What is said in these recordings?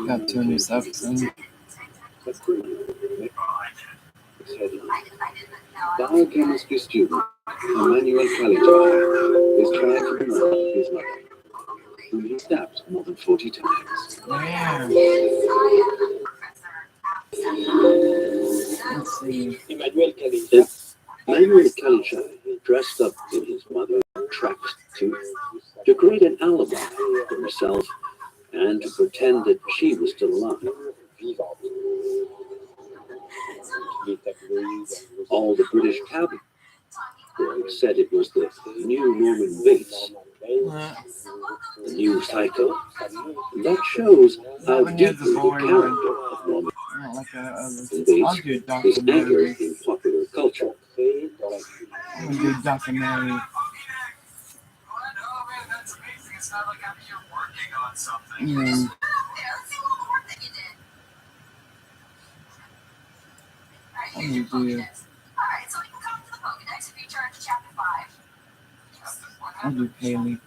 Got 2 new episodes. Biochemistry student Emmanuel Caligiuri is trying to remember his mother, whom he stabbed more than 40 times. Yeah. Let's see. Emmanuel Caligiuri dressed up in his mother's tracksuit to create an alibi for himself and to pretend that she was still alive. All the British tabloids said it was the new Norman Bates, the new psycho. And that shows how deeply the character of Norman Bates is anchored in popular culture. I'm gonna do a documentary. I'm gonna do. I'll do Haley.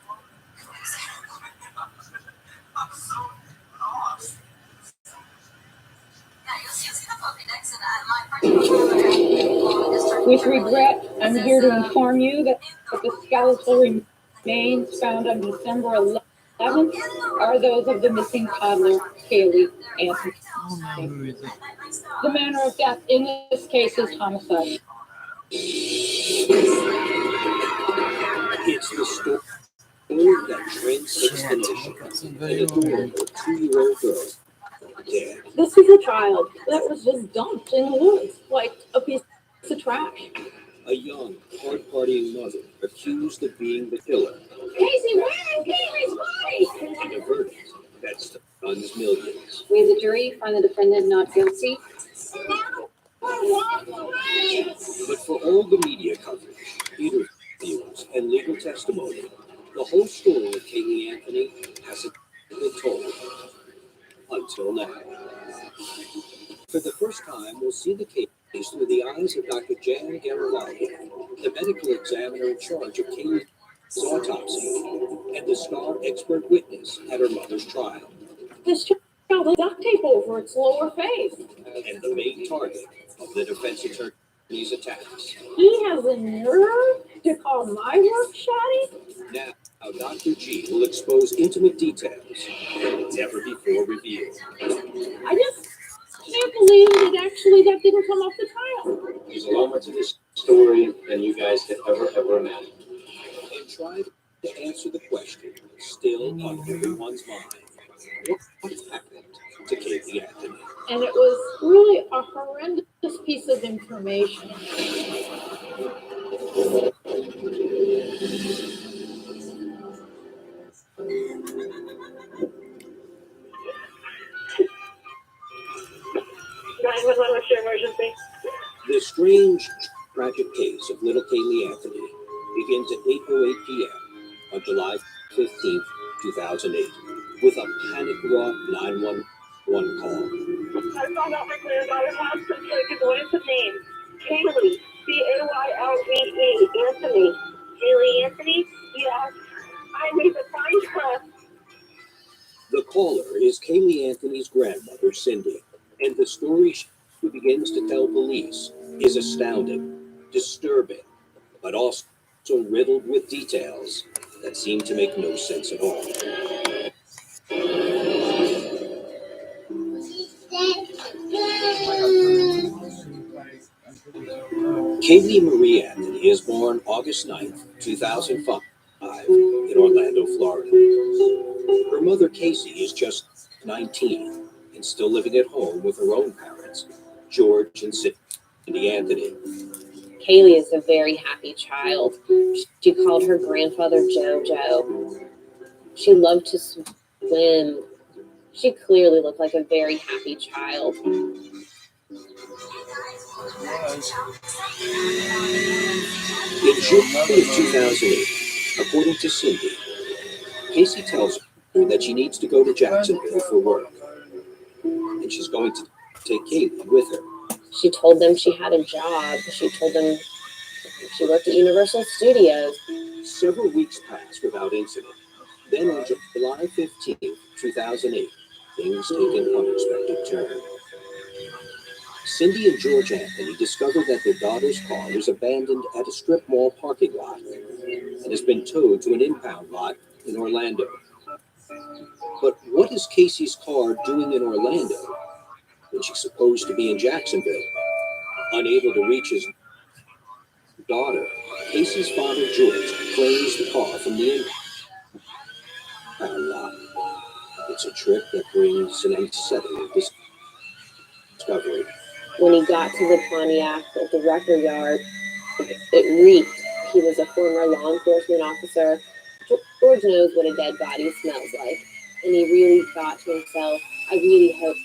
With regret, I'm here to inform you that the skeletal remains found on December 11th are those of the missing toddler, Kaylee Anthony. Oh no, who is it? The manner of death in this case is homicide. It's the story that transcends the nation. An adorable 2-year-old girl dead. This is a child that was just dumped in the woods like a piece of trash. A young, hard-partying mother accused of being the killer. Casey, where is Kaylee's body? And a verdict that stuns millions. We, the jury, find the defendant not guilty. But for all the media coverage, interviews, and legal testimony, the whole story of Kaylee Anthony hasn't been told. Until now. For the first time, we'll see the case through the eyes of Dr. Jan Garibaldi, the medical examiner in charge of Kaylee's autopsy and the star expert witness at her mother's trial. This child has duct tape over its lower face. And the main target of the defense attorney's attacks. He has a nerve to call my work shoddy? Now, Dr. G will expose intimate details never before revealed. I just can't believe that that didn't come off the trial. There's a lot more to this story than you guys could ever imagine. And try to answer the question still on everyone's mind. What happened to Kaylee Anthony? And it was really a horrendous piece of information. What's your emergency? The strange, tragic case of little Kaylee Anthony begins at 8:08 p.m. on July 15th, 2008, with a panic-wrought 911 call. I found out my granddaughter has some kids. What is his name? Kaylee. Caylve. Anthony. Kaylee Anthony? Yes. I need to find her. The caller is Kaylee Anthony's grandmother, Cindy, and the story she begins to tell police is astounding, disturbing, but also riddled with details that seem to make no sense at all. Kaylee Marie Anthony is born August 9th, 2005, in Orlando, Florida. Her mother, Casey, is just 19 and still living at home with her own parents, George and Cindy Anthony. Kaylee is a very happy child. She called her grandfather Jojo. She loved to swim. She clearly looked like a very happy child. In June of 2008, according to Cindy, Casey tells her that she needs to go to Jacksonville for work, and she's going to take Kaylee with her. She told them she had a job. She told them she worked at Universal Studios. Several weeks passed without incident, Then on July 15th, 2008, things take an unexpected turn. Cindy and George Anthony discovered that their daughter's car was abandoned at a strip mall parking lot and has been towed to an impound lot in Orlando. But what is Casey's car doing in Orlando when she's supposed to be in Jacksonville? Unable to reach his daughter, Casey's father, George, claims the car from the impound lot. It's a trip that brings an unsettling discovery. When he got to the Pontiac at the record yard, it reeked. He was a former law enforcement officer. George knows what a dead body smells like. And he really thought to himself, I really hope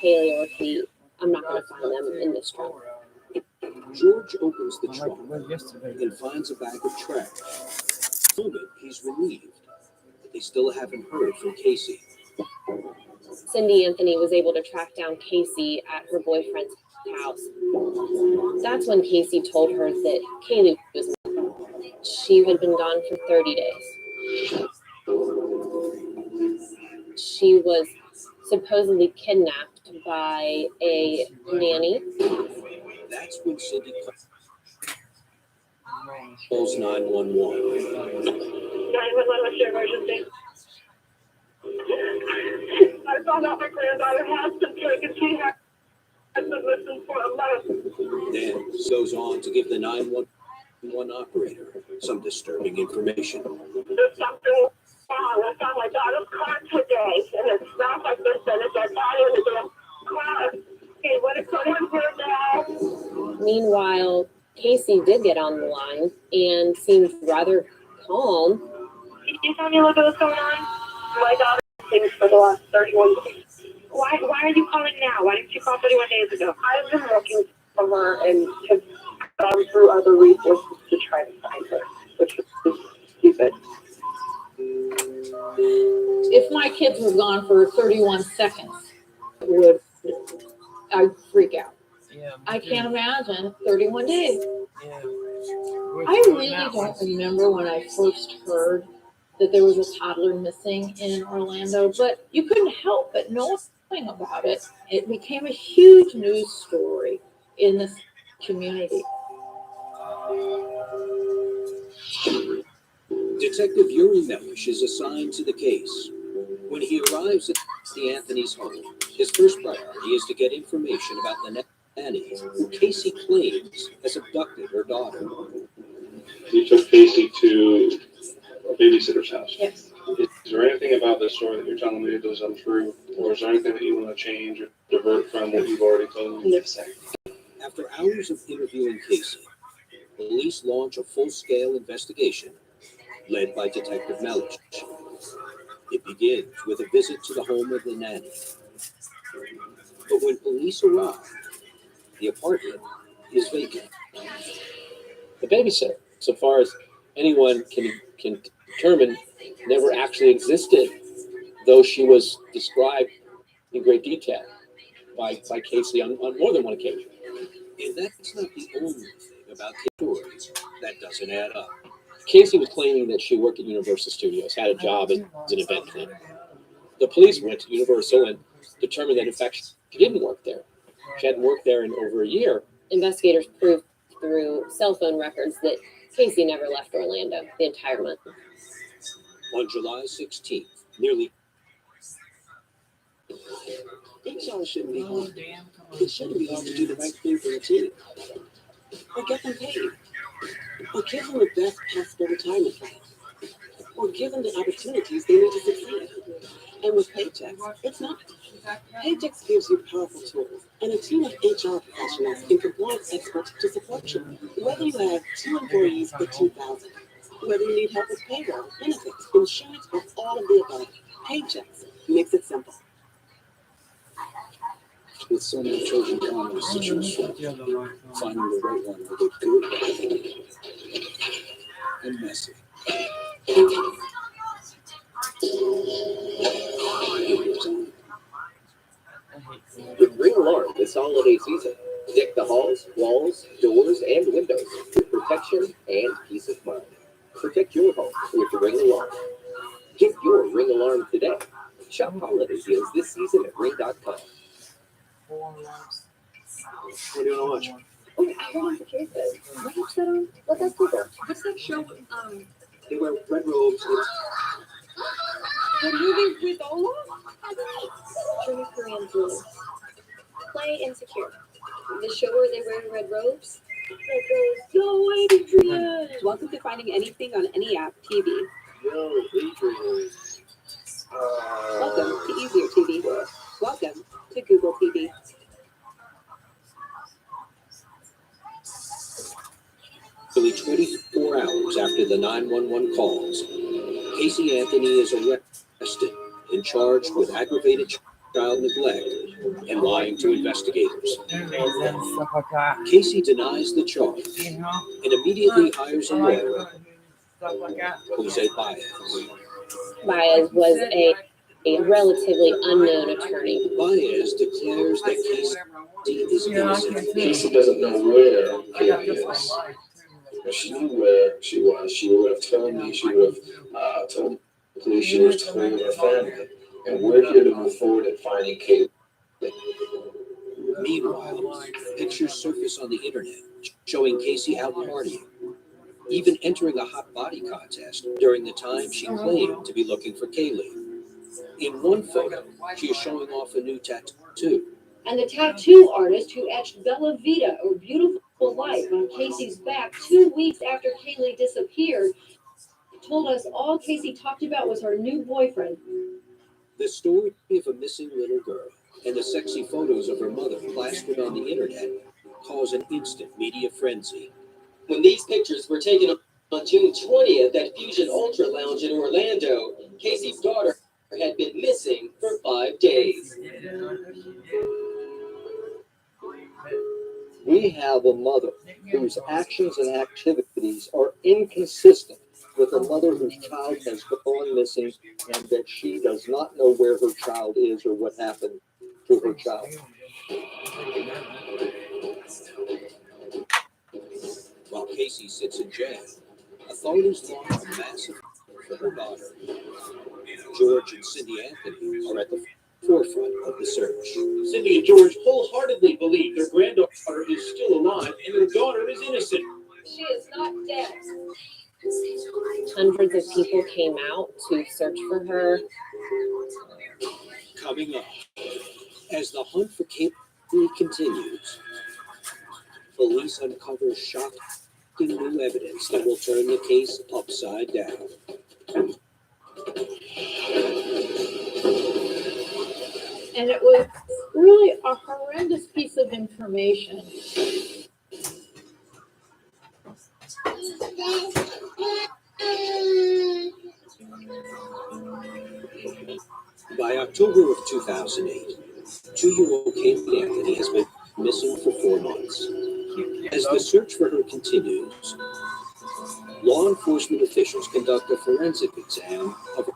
Haley or Pete, I'm not going to find them in this trunk. George opens the trunk and finds a bag of trash. For a moment, he's relieved, but they still haven't heard from Casey. Cindy Anthony was able to track down Casey at her boyfriend's house. That's when Casey told her that Kaylee was missing. She had been gone for 30 days. She was supposedly kidnapped by a nanny. That's when Cindy calls 911. 911, what's your emergency? I found out my granddaughter has been taken. She has been missing for a month. Dan goes on to give the 911 operator some disturbing information. There's something wrong. I found my daughter's car today, and it smells like there's been a dead body in the damn car. Okay, what is going on here now? Meanwhile, Casey did get on the line and seemed rather calm. Can you tell me a little bit what's going on? My daughter things for the last 31 days. Why are you calling now? Why didn't you call 31 days ago? I've been looking for her and have gone through other resources to try to find her, which is stupid. If my kids were gone for 31 seconds, I'd freak out. Yeah, I can't imagine 31 days. Yeah. I really don't remember when I first heard that there was a toddler missing in Orlando, but you couldn't help but knowing about it. It became a huge news story in this community. Detective Yuri Mellish is assigned to the case. When he arrives at the Anthony's home, his first priority is to get information about the nanny who Casey claims has abducted her daughter. You took Casey to a babysitter's house. Yes. Is there anything about this story that you're telling me that is untrue? Or is there anything that you want to change or divert from what you've already told me? No, sir. After hours of interviewing Casey, police launch a full-scale investigation led by Detective Mellish. It begins with a visit to the home of the nanny. But when police arrive, the apartment is vacant. The babysitter, so far as anyone can determine, never actually existed, though she was described in great detail by Casey on more than one occasion. And that's not the only thing about the story that doesn't add up. Casey was claiming that she worked at Universal Studios, had a job as an event planner. The police went to Universal and determined that, in fact, she didn't work there. She hadn't worked there in over a year. Investigators proved through cell phone records that Casey never left Orlando the entire month. On July 16th, nearly HR shouldn't be hard. It shouldn't be hard to do the right thing for the team. Or get them paid. Or give them the best possible retirement plan. Or give them the opportunities they need to succeed. And with Paychecks, it's not. Paychecks gives you powerful tools and a team of HR professionals and compliance experts to support you. Whether you have 2 employees or 2,000, whether you need help with payroll, benefits, insurance, or all of the above, Paychecks makes it simple. with so many children families to choose from, finding the right one will get good and messy. With Ring Alarm this holiday season, deck the halls, walls, doors, and windows with protection and peace of mind. Protect your home with the Ring Alarm. Get your Ring alarm today. Shop holiday deals this season at Ring.com. Four lives. What do you want to watch? Oh, I heard it's a case. What's that on? What's that Google? What's that show? They wear red robes. The movie with Ola? True Korean Jewels. Play Insecure. The show where they wear red robes. Red robes. Yo, Adrian! Welcome to Finding Anything on Any App TV. Yo, Adrian. Welcome to Easier TV. Welcome to Google TV. Nearly 24 hours after the 911 calls, Casey Anthony is arrested and charged with aggravated child neglect and lying to investigators. And stuff like that. Casey denies the charge You know? and immediately hires a I like lawyer, stuff like that. Jose Baez. Baez was a relatively unknown attorney. Baez declares that Casey is Yeah, I can innocent. see. Casey doesn't know where I got Kaylee this one is. live. If she knew where she was, she would have told me. She would have told the police. She would have told her family. And we're here to move forward in finding Kaylee. Meanwhile, pictures surface on the internet showing Casey out partying, even entering a hot body contest during the time she claimed to be looking for Kaylee. In one photo, she is showing off a new tattoo. And the tattoo artist who etched Bella Vita, or Beautiful Life, on Casey's back 2 weeks after Kaylee disappeared, told us all Casey talked about was her new boyfriend. The story of a missing little girl and the sexy photos of her mother plastered on the internet cause an instant media frenzy. When these pictures were taken on June 20th at Fusion Ultra Lounge in Orlando, Casey's daughter had been missing for 5 days. We have a mother whose actions and activities are inconsistent with a mother whose child has gone missing and that she does not know where her child is or what happened to her child. While Casey sits in jail, authorities launch a massive for her daughter. George and Cindy Anthony are at the forefront of the search. Cindy and George wholeheartedly believe their granddaughter is still alive and their daughter is innocent. She is not dead. Hundreds of people came out to search for her. Coming up, as the hunt for Kaylee continues, police uncover shocking new evidence that will turn the case upside down. And it was really a horrendous piece of information. By October of 2008, 2-year-old Kaylee Anthony has been missing for 4 months. As the search for her continues, law enforcement officials conduct a forensic exam of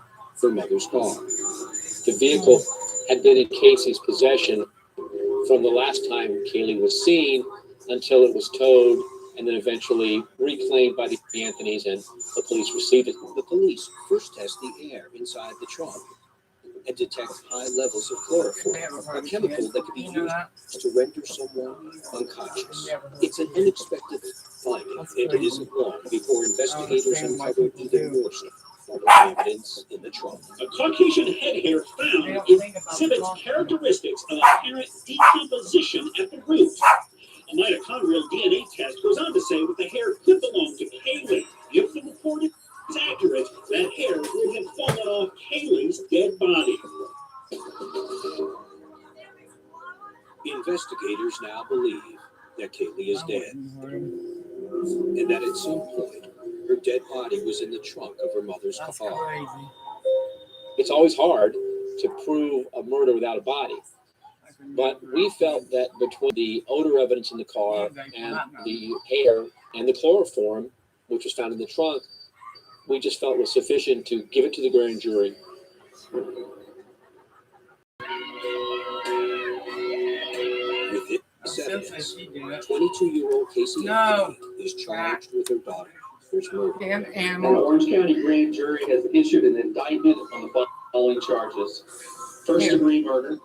her mother's car. The vehicle had been in Casey's possession from the last time Kaylee was seen until it was towed and then eventually reclaimed by the Anthonys, and the police received it. The police first test the air inside the trunk and detect high levels of chloroform, a chemical that can be used to render someone unconscious. It's an unexpected finding, and it isn't long before investigators uncover even more evidence in the trunk. A Caucasian head hair found exhibits characteristics of apparent decomposition at the root. A mitochondrial DNA test goes on to say that the hair could belong to Kaylee. If the report is accurate, that hair would have fallen off Kaylee's dead body. Investigators now believe that Kaylee is dead, and that at some point her dead body was in the trunk of her mother's car. It's always hard to prove a murder without a body. But we felt that between the odor evidence in the car and the hair and the chloroform, which was found in the trunk, we just felt was sufficient to give it to the grand jury. With this evidence, 22-year-old Casey Anthony is charged with her daughter There's murder. Damn An animal. Orange County grand jury has issued an indictment on the following charges. First-degree murder,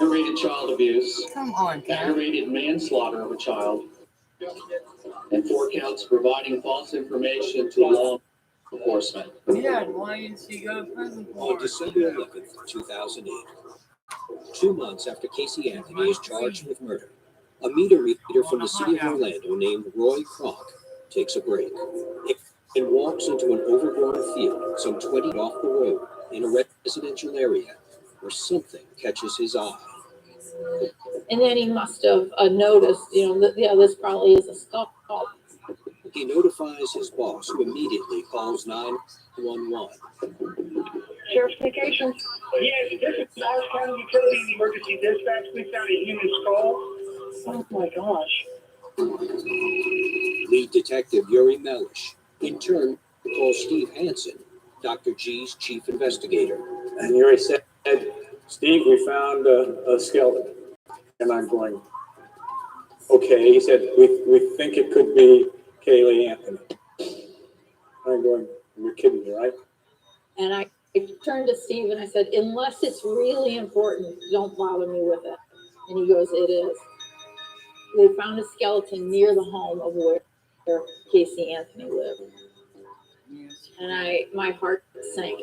aggravated child abuse, Come on, cat. aggravated manslaughter of a child, and 4 counts of providing false information to law enforcement. Yeah, why didn't she go to prison for On December 11th, 2008, 2 months after Casey Anthony is charged with murder, a meter reader from the city of Orlando named Roy Kronk takes a break and walks into an overgrown field some 20 feet off the road in a residential area where something catches his eye. And then he must have noticed, that, yeah, this probably is a skull. He notifies his boss, who immediately calls 911. Sheriff's Vacation. Yes, this is Orange County Utilities Emergency Dispatch. We found a human skull. Oh my gosh. Lead Detective Yuri Melish, in turn, calls Steve Hansen, Dr. G's chief investigator. And Yuri said, Steve, we found a skeleton. And I'm going, okay. He said, we think it could be Kaylee Anthony. I'm going, you're kidding me, right? And I turned to Steve and I said, unless it's really important, don't bother me with it. And he goes, it is. They found a skeleton near the home of where Casey Anthony lived. And my heart sank.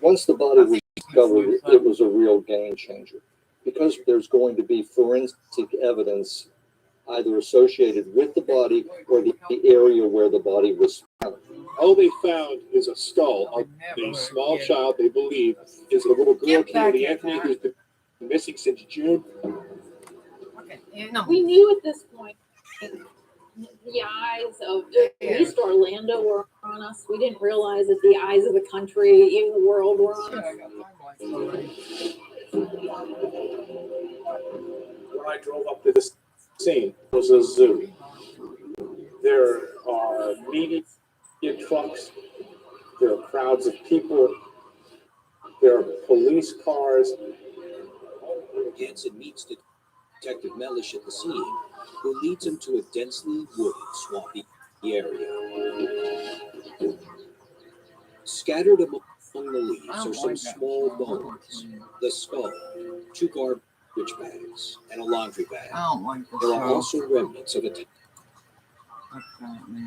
Once the body was discovered, it was a real game changer because there's going to be forensic evidence either associated with the body or the area where the body was found. All they found is a skull of a small child they believe is a little girl, Kaylee Anthony, who's been missing since June. We knew at this point the eyes of at least Orlando were on us. We didn't realize that the eyes of the country, even the world, were on us. When I drove up to the scene, it was a zoo. There are media trucks. There are crowds of people. There are police cars. Hansen meets Detective Melish at the scene, who leads him to a densely wooded, swampy area. Scattered among the leaves are some small bones, the skull, 2 garbage bags, and a laundry bag. There are also remnants of a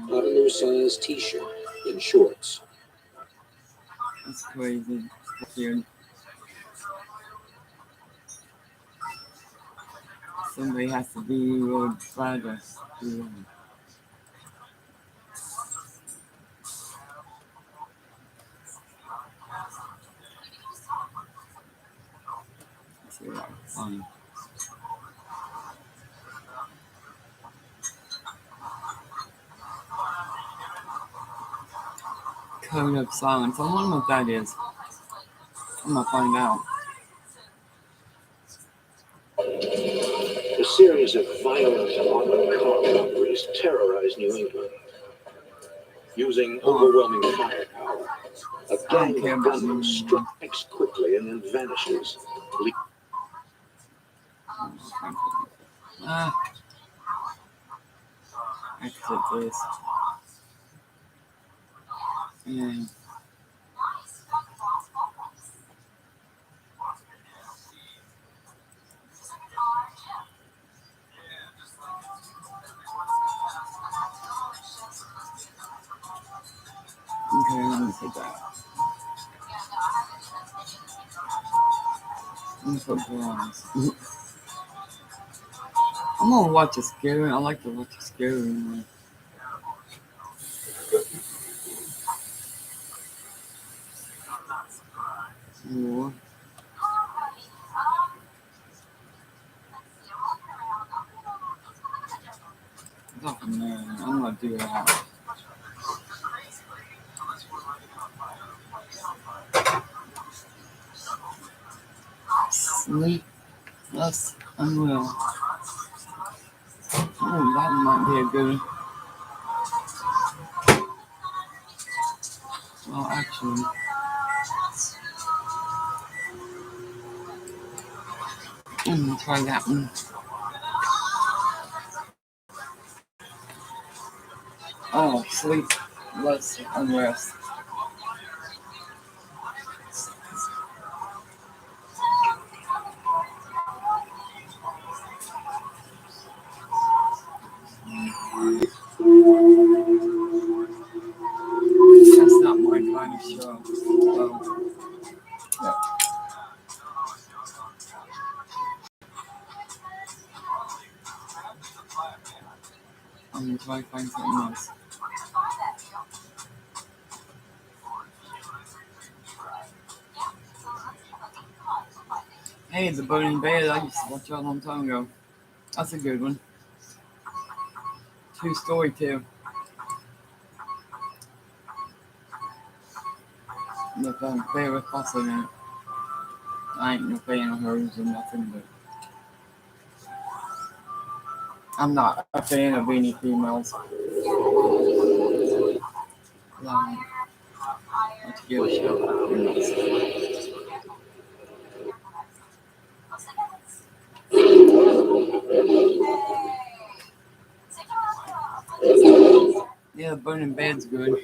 toddler-sized t-shirt and shorts. That's crazy. Weird. Somebody has to be really glad to do that. See what I can find. Code of silence. I wonder what that is. I'm gonna find out. A series of violent armored car robberies terrorized New England. Using overwhelming firepower, a gang of gunmen strikes quickly and then vanishes. Exit this. And okay, let me put that. Let me put bronze. I'm gonna watch a scary. I like to watch a scary one. More. Oh man, I'm gonna do that. Sleep. That's unreal. Oh, that might be a good one. Well, actually, I'm gonna try that one. Oh, sleep, less unrest. That's not my kind of show. Yeah. I'm gonna try to find something else. Hey, The Burning Bed. I used to watch that a long time ago. That's a good one. True story too. With Clara Fawcett in it. I ain't no fan of hers or nothing, but I'm not a fan of any females. Let's give a show. Yeah, Burning Bed's good.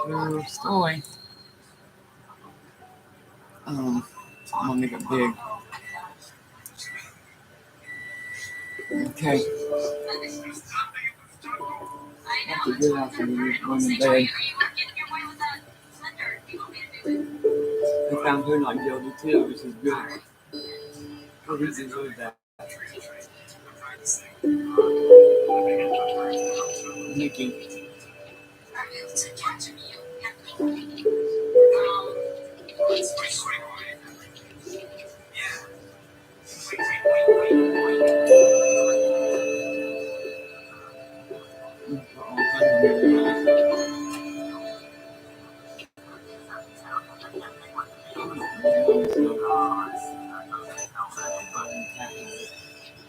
True story. I'm gonna make it big. Okay. That's a good afternoon. Burning Bed. They found her like Yoda too, which is good. For reasons like that. Nikki.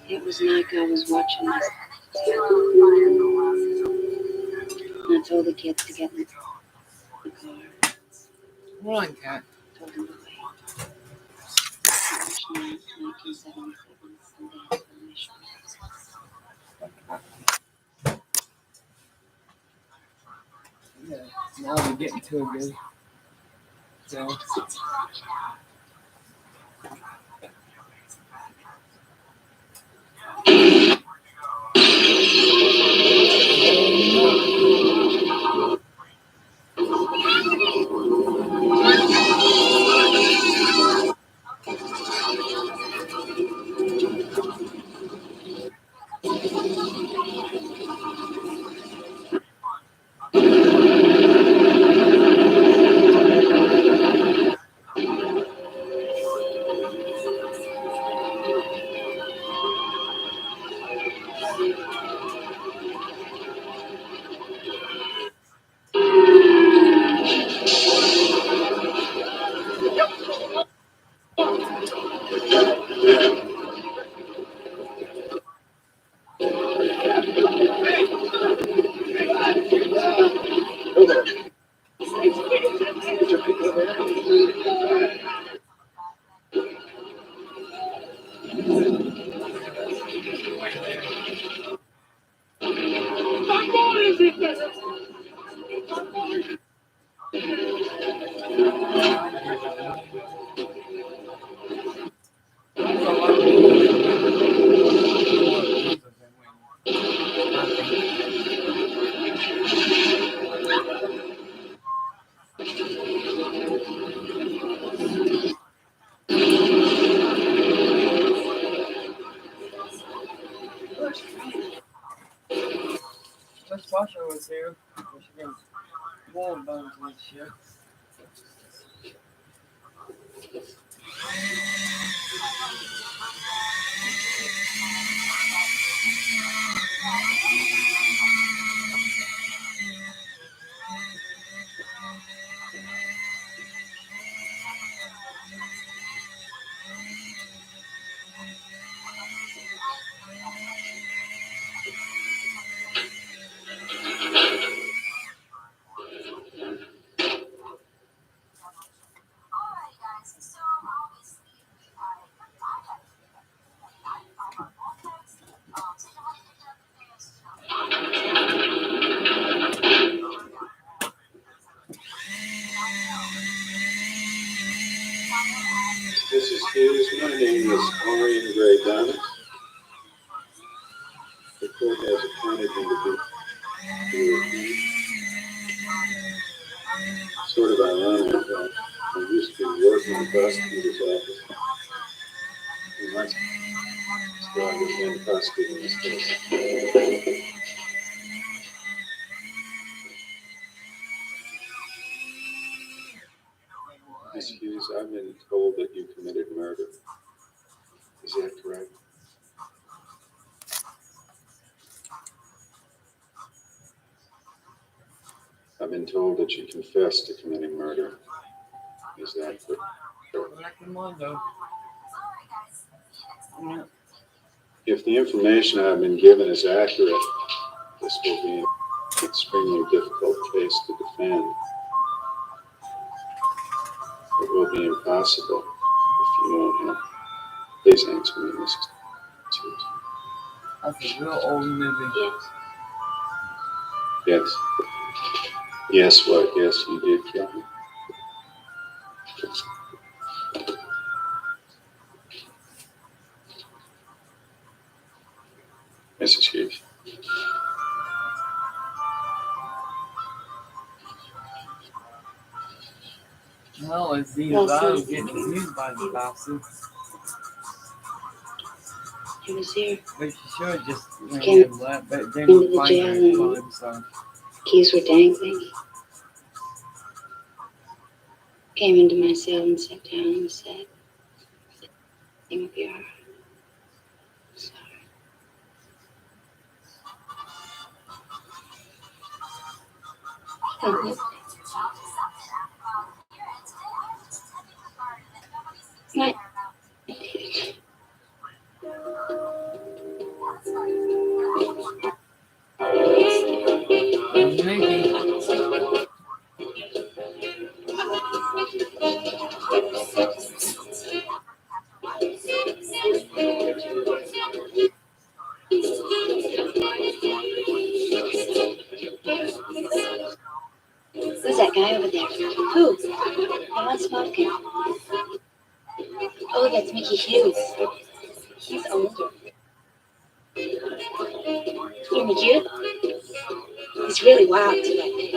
It was like I was watching this. And I told the kids to get in the car. Hold on, Cat. Told them to wait. March 9th, 1977, Sundance Film. Yeah, now we're getting to it good. So. Miss Sasha was here. She goes, more about this shit. My name is Orion Gray Diamond. The court has appointed me to be your attorney. Sort of ironic. I used to be working in the prosecutor's office. And that's why I began prosecuting this case. Miss Hughes, I've been told that you committed murder. Is that correct? I've been told that you confessed to committing murder. Is that correct? If the information I've been given is accurate, this will be an extremely difficult case to defend. It will be impossible if you won't have. Please answer me, Mrs. Hughes. That's a real old movie. Yes. Yes, what? Yes, you did kill me. Mrs. Hughes. No, it's either that or getting abused by the bastard. He was here. But she should have just Came left, but then into the find jail her and fun, so. keys were dangling. Came into my cell and sat down and said, "Everything will be all right." Night. Who's that guy over there? Who? The one smoking. Oh, that's Mickey Hughes. He's older. In the youth? He's really wild too, I think.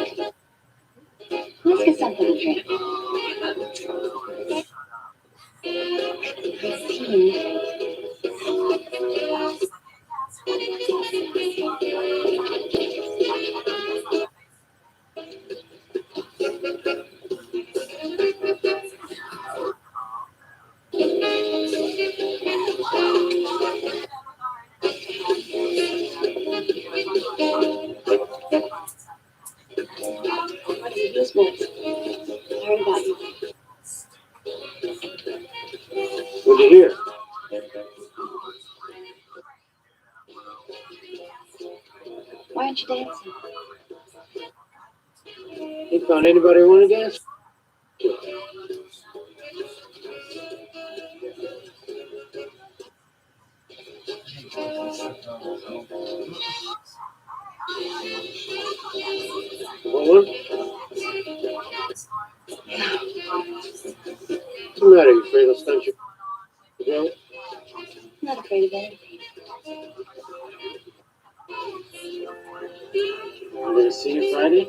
Let's get something to drink. Christine. What are you next? I heard about you. What'd you hear? Why aren't you dancing? You found anybody who want to dance? What one? What's the matter? You afraid I'll stunt you? I'm not afraid of anything. I'm going to see you Friday?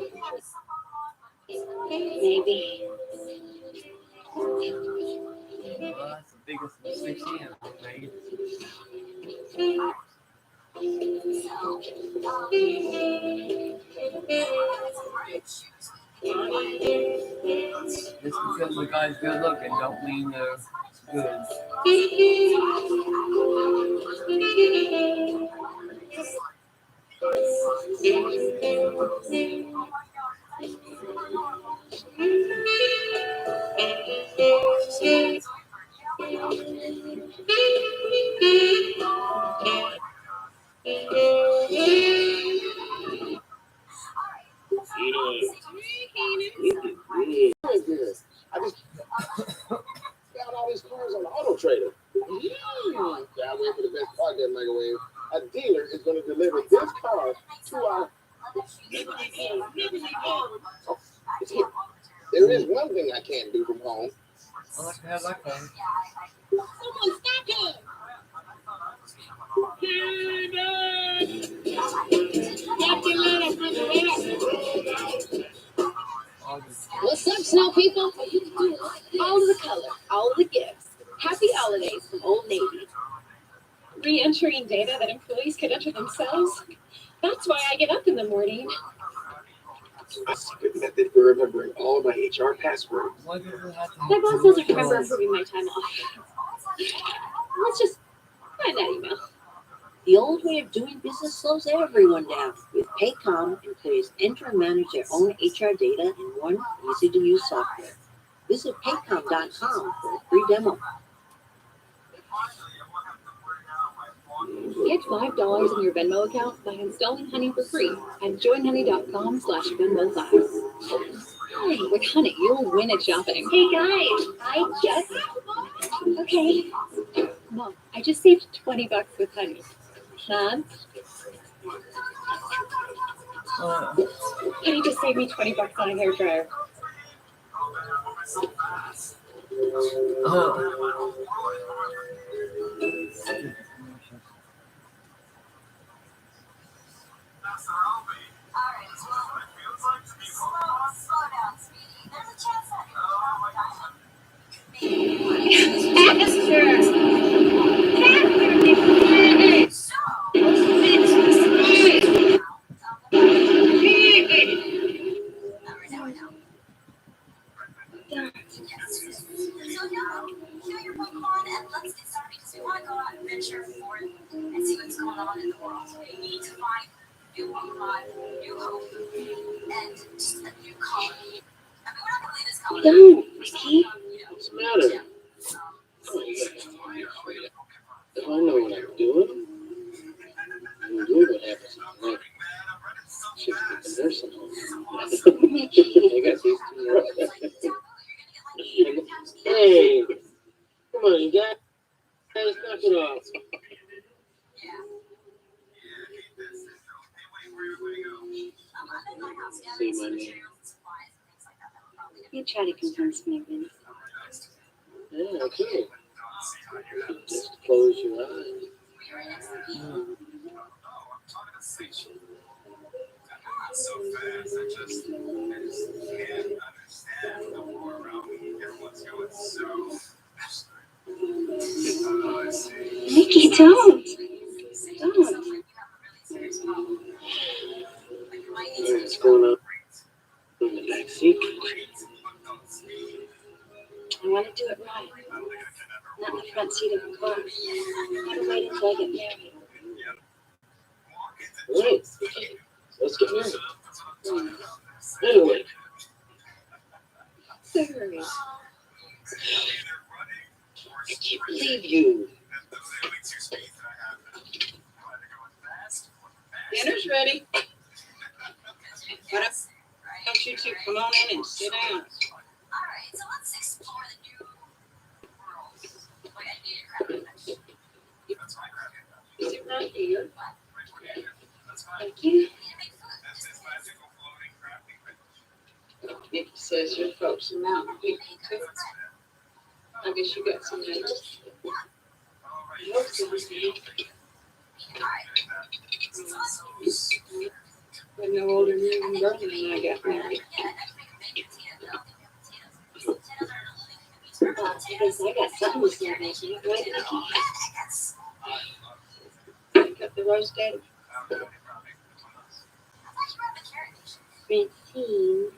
Maybe. Well, that's the biggest mistake she ever made. Just because the guy's good looking don't mean they're good. I just found all these cars on the Auto Trader. Yeah, I wait for the best part there, Microwave. A dealer is going to deliver this car to our. Oh, it's here. There is one thing I can't do from home. I like to have that kind. Someone stop him! What's up, snow people? All of the color, all of the gifts. Happy holidays from Old Navy. Re-entering data that employees could enter themselves? That's why I get up in the morning. A secret method for remembering all of my HR passwords. Why do we have to My boss doesn't remember approving my time off. Let's just find that email. The old way of doing business slows everyone down. With Paycom, employees enter and manage their own HR data in one easy-to-use software. Visit paycom.com for a free demo. Get $5 in your Venmo account by installing Honey for free at joinhoney.com/Venmo5. With Honey, you'll win at shopping. Hey guys, I just. Okay. Mom, I just saved $20 with Honey. Mom? Honey just saved me $20 on a hair dryer. No, Ricky. What's the matter? Oh, you gotta be afraid of. If I know what I'm doing, I'm doing what happens in my life. Should be the nursing home. I got these two. Hey, come on, you guys, knock it off. Say my name. You try to convince me, Vince. Yeah, okay. Just close your eyes. Nikki, don't. What's going on in the back seat? I want to do it right. Not in the front seat of a car. I gotta wait until I get married. Right. Let's get married. Anyway. Sorry. I can't believe you. Dinner's ready. Why don't you two come on in and sit down? Sit right here. Thank you. Nikki says your folks are Mountain View too. I guess you got some neighbors. I hope so. They're no older than you and Bernie when I got married. Because I got something to say about you, right, Nikki? Pick up the roast daddy. Francine,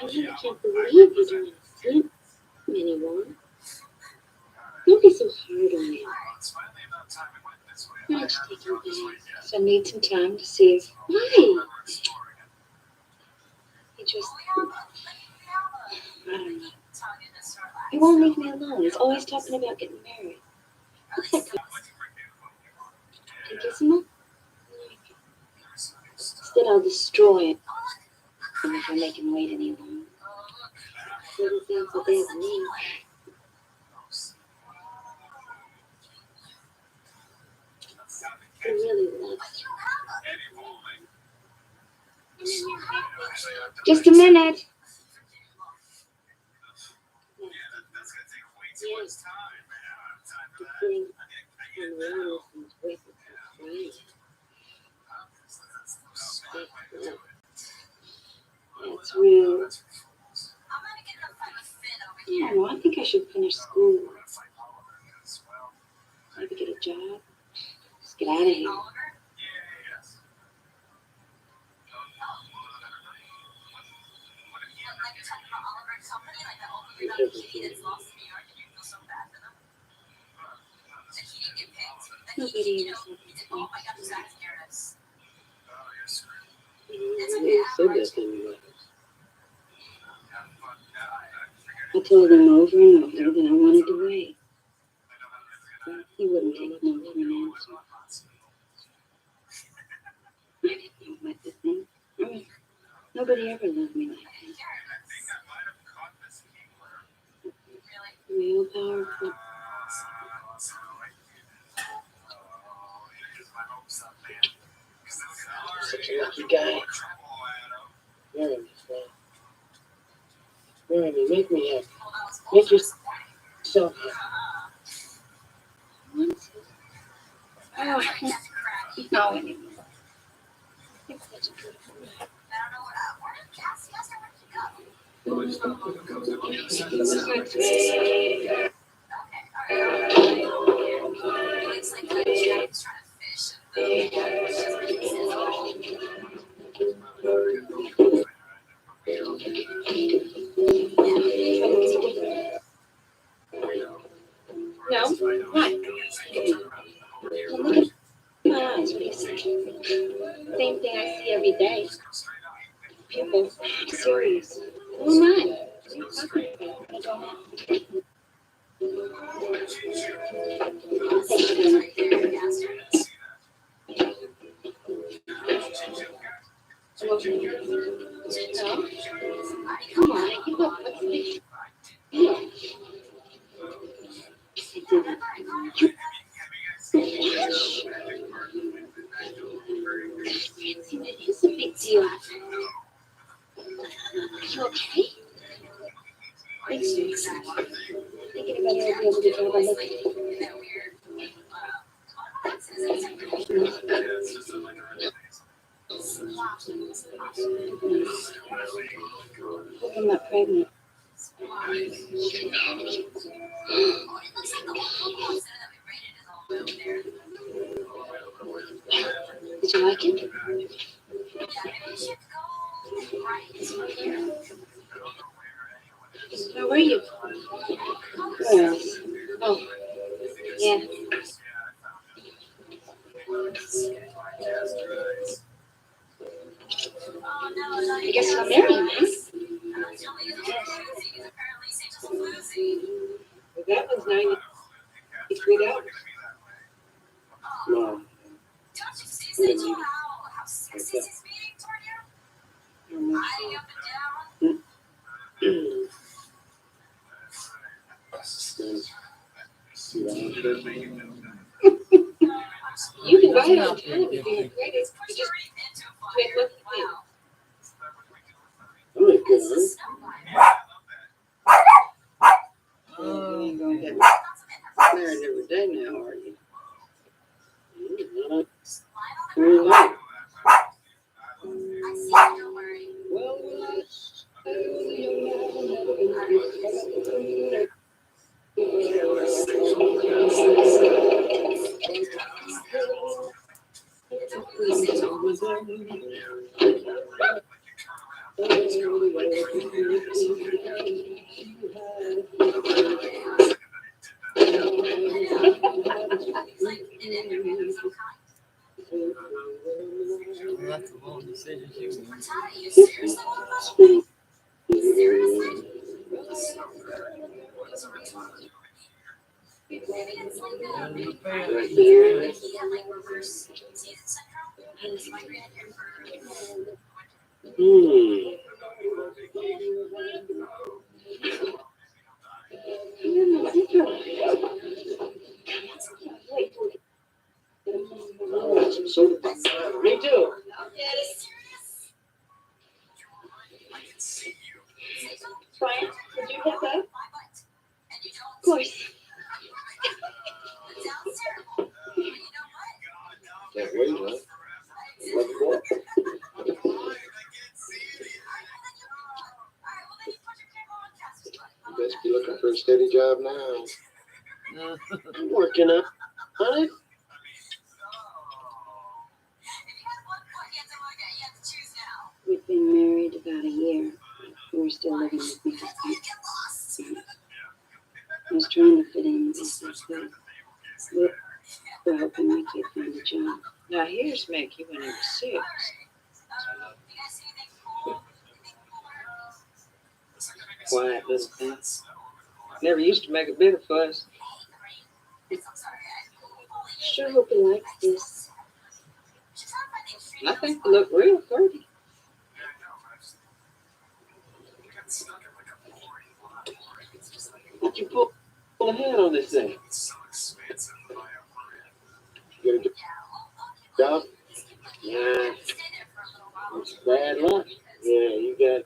I really can't believe you don't see anyone. Don't be so hard on me. Why don't you take him back? So I need some time to see if Why? he just, I don't know. He won't leave me alone. He's always talking about getting married. What's that called? Can you kiss him up? Instead, I'll destroy it. And if I make him wait any longer. Doesn't sound so bad to me. He really loves you. Just a minute. Yes. Putting awareness and weight right. That's real. I don't know. I think I should finish school. Maybe get a job. Just get out of here. Nobody else You said that anyway. I told him over and over that I wanted to wait. He wouldn't take no for an answer. I didn't know what to think. I mean, nobody ever loved me like that. Real powerful. Such a lucky guy. Marry me, Frank. Marry me. Make me happy. Make yourself happy. Oh, no anymore. It's such a beautiful life. No? Why? Well, look at my eyes. What do you see? Same thing I see every day. People serious. Who am I? What are you talking about? I don't know. I'll take it. No? Come on, give up. What's the big deal? I didn't. It is a big deal. You okay? Thanks, thinking about it, I'll be able to drive a hope I'm not pregnant. Did you like it? Where were you? Where else? Oh, yeah. I guess I'll marry him, huh? But that one's $93. No. You can ride on time if you're great. You just wait. I'm a good You ain't gonna get married every day now, are you? one. Well, That's a long decision. Me too. Brian, did you get that? Cool. course. Can't wait, huh? What for? You best be looking for a steady job now. I'm working on it. We've been married about a year. We're still living with my husband. I was trying to fit in best I could. We're hoping my kid find a job. Now here's Mickey when he was 6. Quiet little thing. Never used to make a bit of fuss. Sure hope he likes this. I think they look real pretty. Why'd you pull ahead on this thing? Get a job? Nah. It's bad luck. Yeah, you got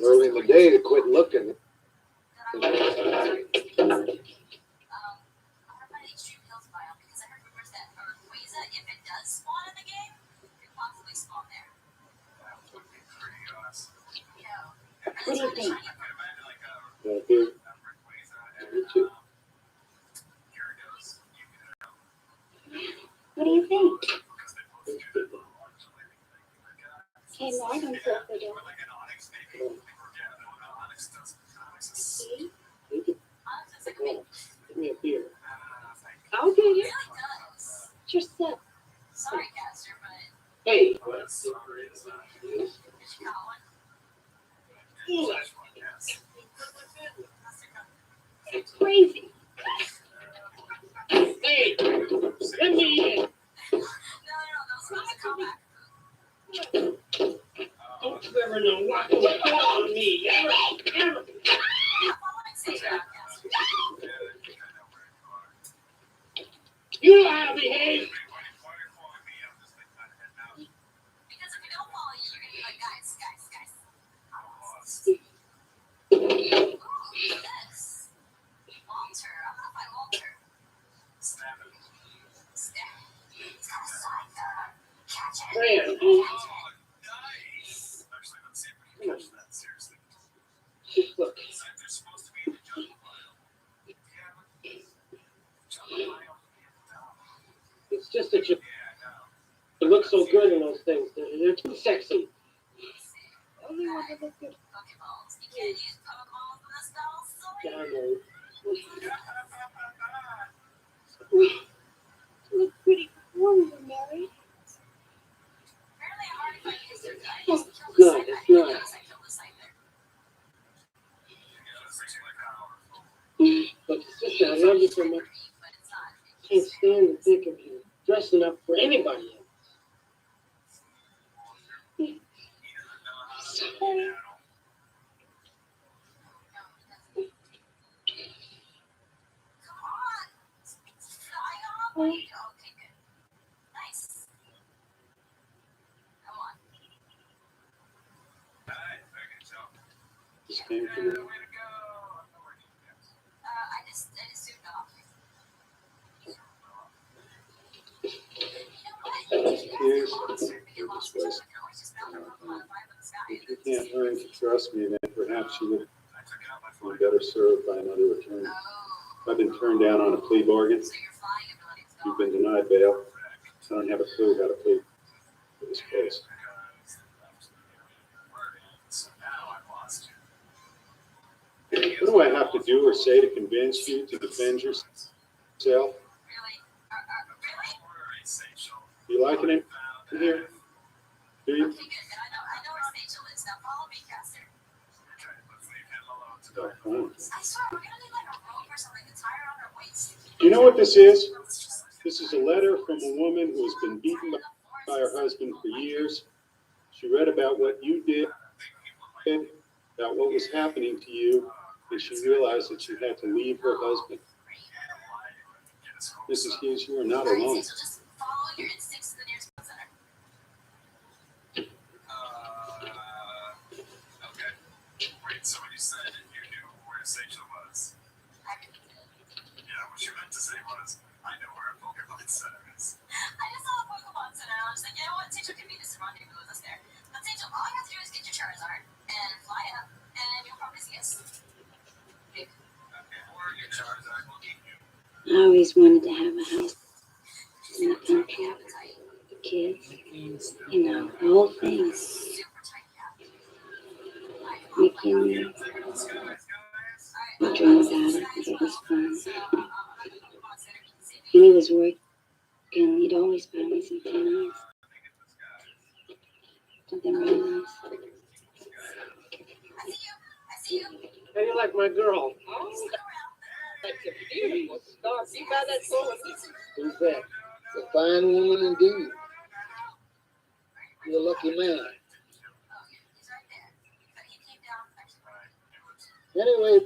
Early in the day to quit looking. What do you think? Here. Me too. What do you think? Came right on for the door. See? Give me a beer. I'll get it. Just that. Hey. It's crazy. Hey, let me in. Don't you ever know what on me. Ever. You know how to behave. Graham. Look. It's just that you look so good in those things. They're too sexy. Only want to look good. Yeah, I know. You look pretty before we were married. Oh, good. It's not. But sister, I love you so much. Can't stand to think of you dressing up for anybody else. Sorry. Just came to me. Here's this place. If you can't learn to trust me, then perhaps you would be better served by another attorney. I've been turned down on a plea bargain. You've been denied bail. I don't have a clue how to plead for this case. What do I have to do or say to convince you to defend yourself? You liking it here? Do you? Do you know what this is? This is a letter from a woman who has been beaten by her husband for years. She read about what you did, about what was happening to you, and she realized that she had to leave her husband. Mrs. Hughes, you are not alone. always wanted to have a house in the country, kids, the whole thing. Mickey and me, we dreamed about it, it was fun. When he was working, he'd always buy me some pennies. Something really nice. How you like my girl? That's a beautiful star. You got that for me? Who's that? A fine woman indeed. You're a lucky man. Anyway,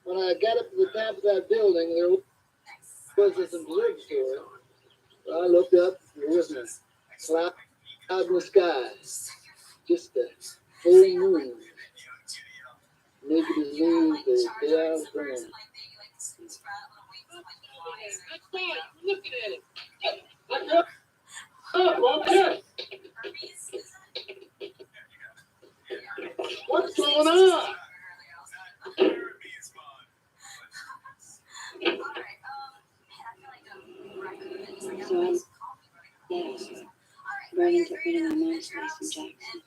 when I got up to the top of that building, there was this observatory. I looked up, there wasn't a cloud in the sky, just a full moon. Naked as news, the day I was born. Looking at it. Oh, Walter. What's going on? So I Brian took me to my mom's place in Jackson.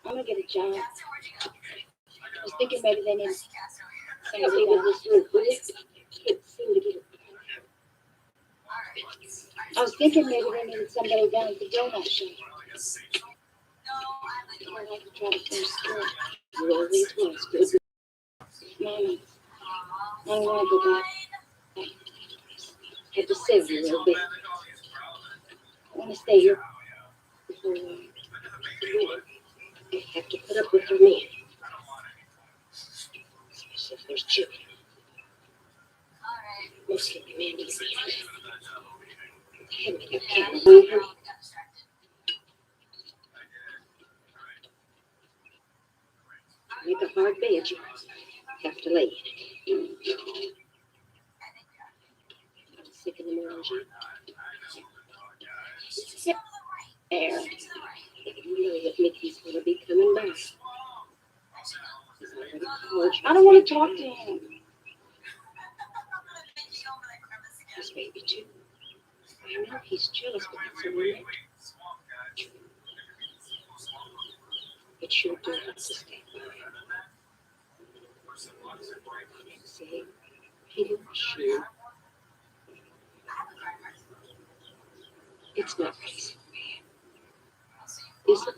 I'm gonna get a job. I was thinking maybe they need somebody down. I was thinking maybe they needed somebody down at the donut shop. I'd like to try to finish school. Really, it was good. Mama, I want to go back. Had to save you a little bit. I want to stay here. For you have to put up with your man. Especially if there's children. Mostly my man doesn't need it. I had me a camera on her. Make a hard bed, you have to lay in it. I'm sick in the morning, Jim. There. You know that Mickey's going to be coming back. I don't want to talk to him. His baby, too. I know he's jealous, but that's a limit. It sure do have to stay by him. See, he didn't sure. It's not peaceful, man. Is it?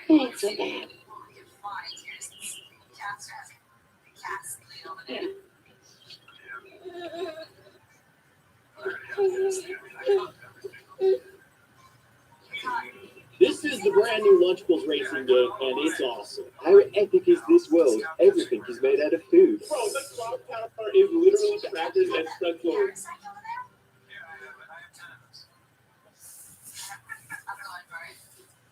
It ain't so bad. Yeah. This is the brand new Lunchables racing game, and it's awesome. How epic is this world? Everything is made out of food. Bro, the crowd power is literally crackers and stuck forward.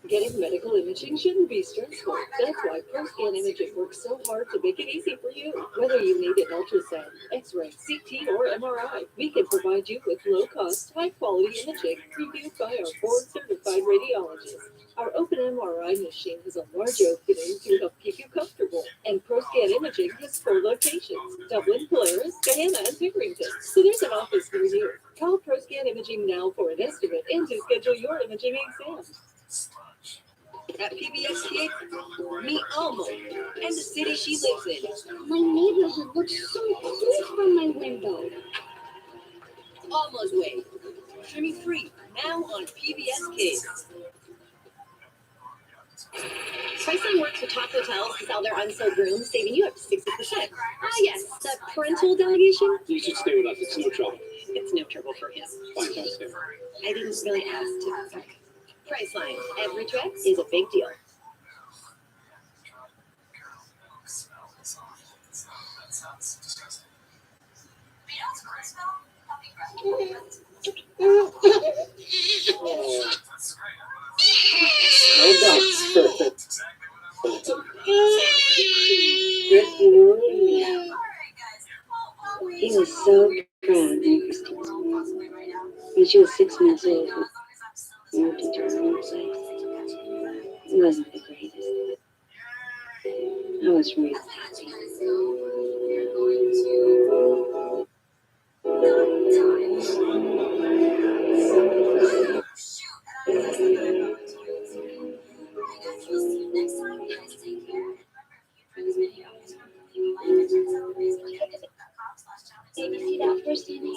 Getting medical imaging shouldn't be stressful. That's why ProScan Imaging works so hard to make it easy for you. Whether you need an ultrasound, X-ray, CT, or MRI, we can provide you with low-cost, high-quality imaging reviewed by our board-certified radiologists. Our open MRI machine has a large opening to help keep you comfortable, and ProScan Imaging has 4 locations: Dublin, Polaris, Gahanna, and Pickerington. So there's an office near you. Call ProScan Imaging now for an estimate and to schedule your imaging exam. At PBS Kids, meet Alma and the city she lives in. My neighborhood looks so cool from my window. Alma's Way. Streaming free now on PBS Kids. Priceline works with top hotels to sell their unsold rooms, saving you up to 60%. Ah, yes, the parental delegation. You should stay with us. It's no trouble. It's no trouble for him. Fine, don't stay. I didn't really ask to. Priceline. Every trip is a big deal. No doubt. When she was 6 months old, we moved into our own place. It wasn't the greatest. I was really happy. Did you see that first Annie?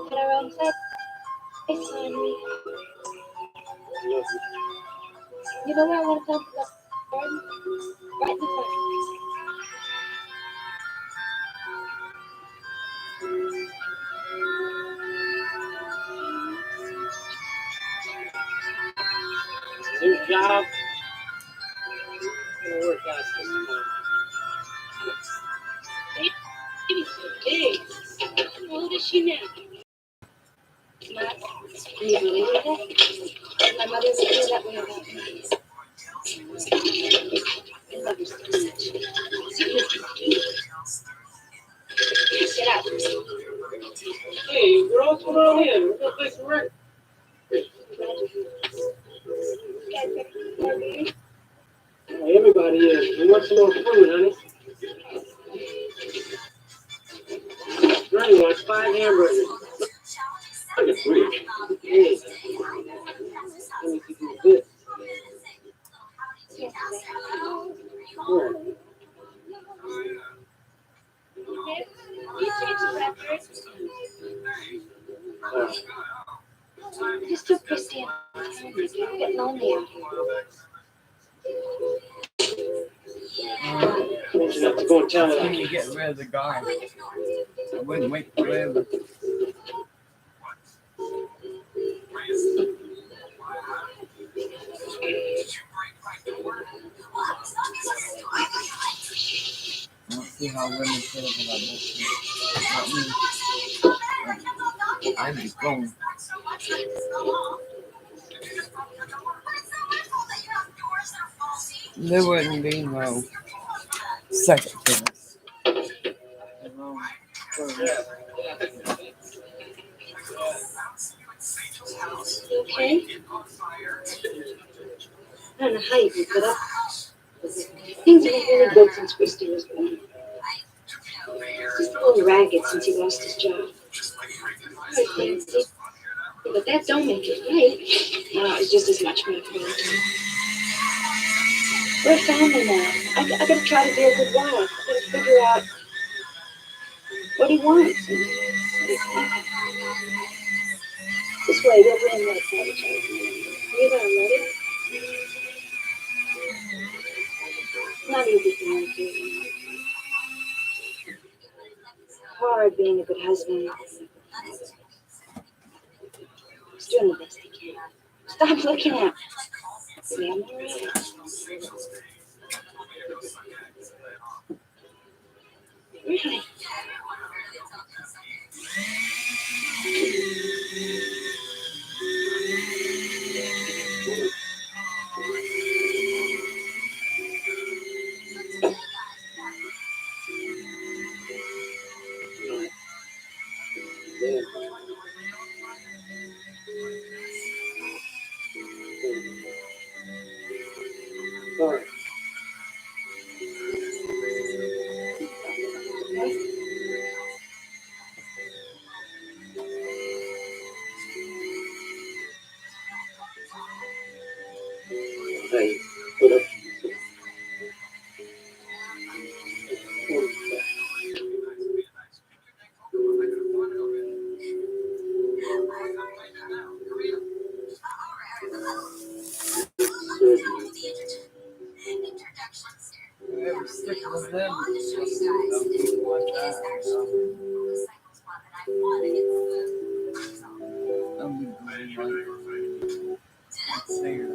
At our own place, finally. You know where I want to come from? The garden? Right in the front. New job. Gonna work out this month. Baby's so big. How old is she now? Matt, can you believe it? My mother's feel that way about me. I love her so much. Get out. Hey, girl, come on in. We're gonna play some records. Everybody is. We want some more food, honey. Granny wants 5 hamburgers. Look at 3. Hey. Let me do this. Where? You change the records. Oh. Just took Christine. I'm getting lonely out here. I want you not to go and tell her. When you get rid of the guy, I wouldn't wait forever. I don't see how women feel about this. Not me. I'm just going. There wouldn't be no second chance. You okay? I don't know how you can put up. Things have been really good since Christy was born. He's a little ragged since he lost his job. Right, Nancy? But that don't make it right. No, it's just as much my fault. We're a family now. I gotta try to be a good wife. I gotta figure out what he wants and what he's thinking. This way, we'll bring that side of you gonna let it? Not easy for me to do. Hard being a good husband. He's doing the best he can. Stop looking at me. I'm alright. Really? Sorry. Hey, put up. Whoever stick with them, some people like that. I'm going like, stay here.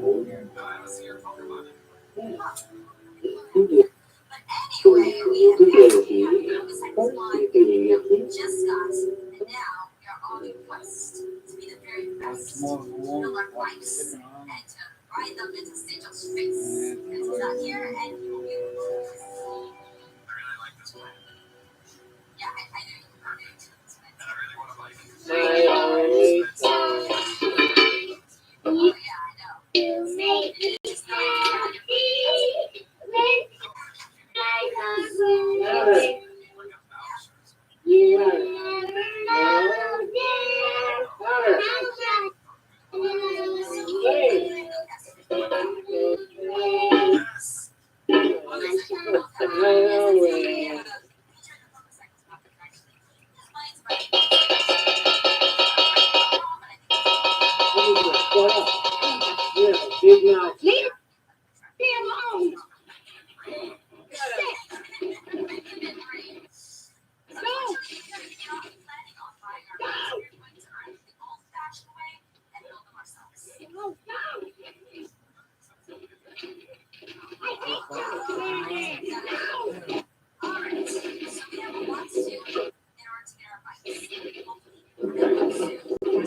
Yeah, big mouth. Leave me alone.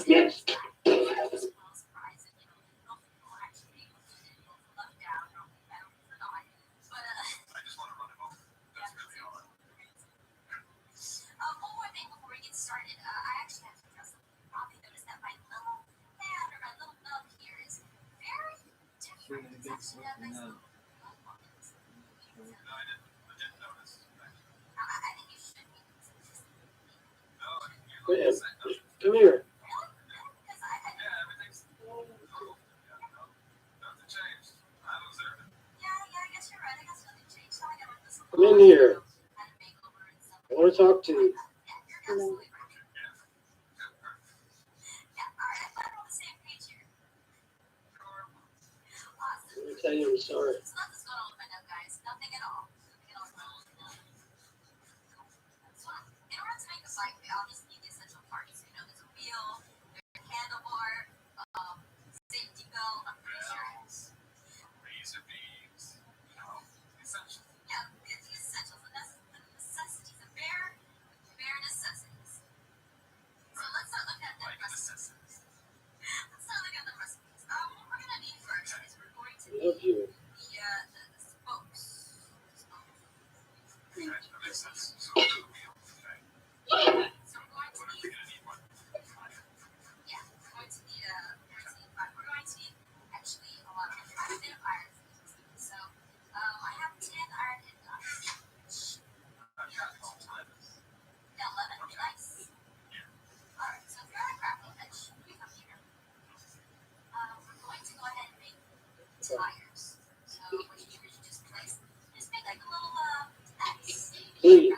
Yes. Wait, come here. Come in here. I want to talk to you. Let me tell you I'm sorry. I love you. Please.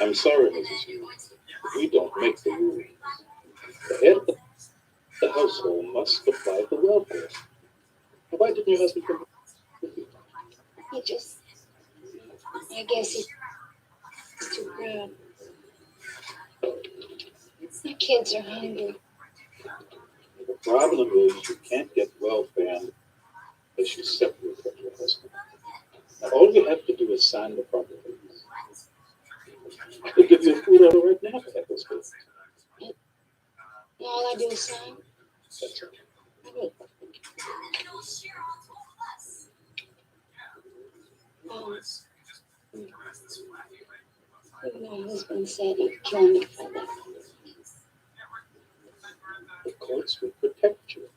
I'm sorry, Mrs. Hughes. We don't make the rules. The head of the household must apply for welfare. Why didn't your husband come? He just, I guess he's too proud. My kids are hungry. The problem is you can't get welfare unless you separate from your husband. Now, all you have to do is sign the property. I could give you a food order right now for that was good. All I do is sign. That's it. My husband said he'd kill me for that. The courts will protect you.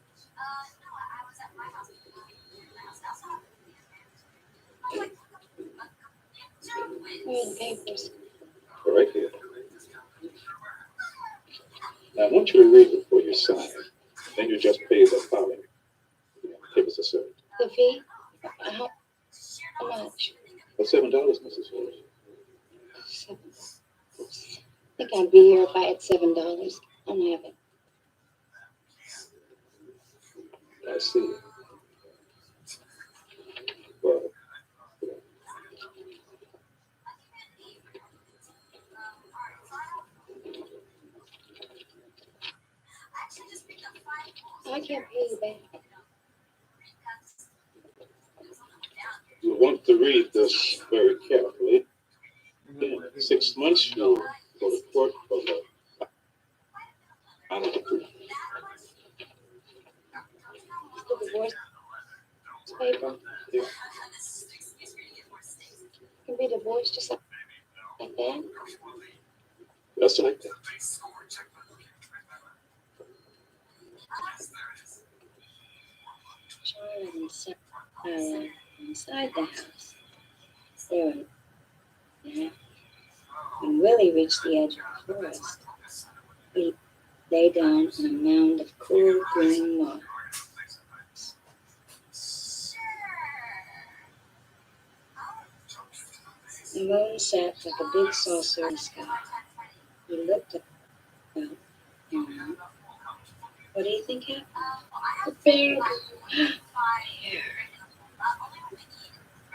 Where are the papers? They're right here. Now, I want you to read before you sign. Then you just pay the filing. Papers are served. The fee? How much? For $7, Mrs. Hughes. $7. I think I'd be here if I had $7. I don't have it. I see. Well, I can't pay you back. you want to read this very carefully. In 6 months, you'll go to court for the final decree. The divorce paper? Yeah. Can be divorced just like that? Just like that. Child inside the house. They were napping. When Willie reached the edge of the forest, he lay down on a mound of cool green moss. The moon sat like a big saucer in the sky. He looked up and around. What do you think happened? A bear.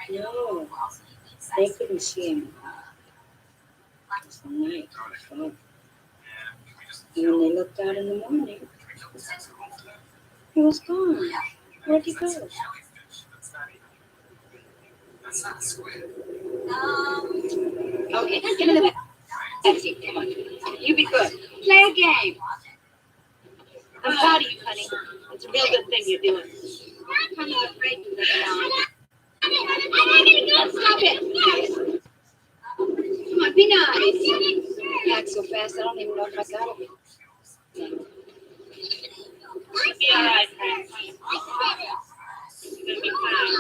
No, they couldn't see him. It was the night, it was fog. And when they looked out in the morning, he was gone. Where'd he go? Okay, get in the backseat. Come on. You be good. Play a game. I'm proud of you, honey. It's a real good thing you're doing. I'm kind of afraid to let down. Stop it. Come on, be nice. You act so fast, I don't even know if I got it. You'll be all right, Frank. You're gonna be fine.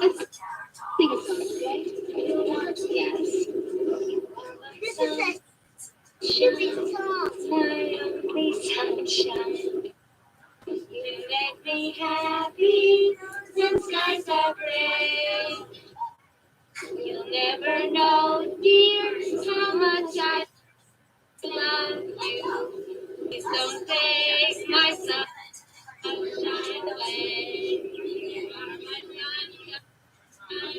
Let's sing a song, okay? Yes. This is a chilly song. My only sunshine. You make me happy when skies are gray. You'll never know, dear, how much I love you. Please don't take my sunshine away. You are my sunshine,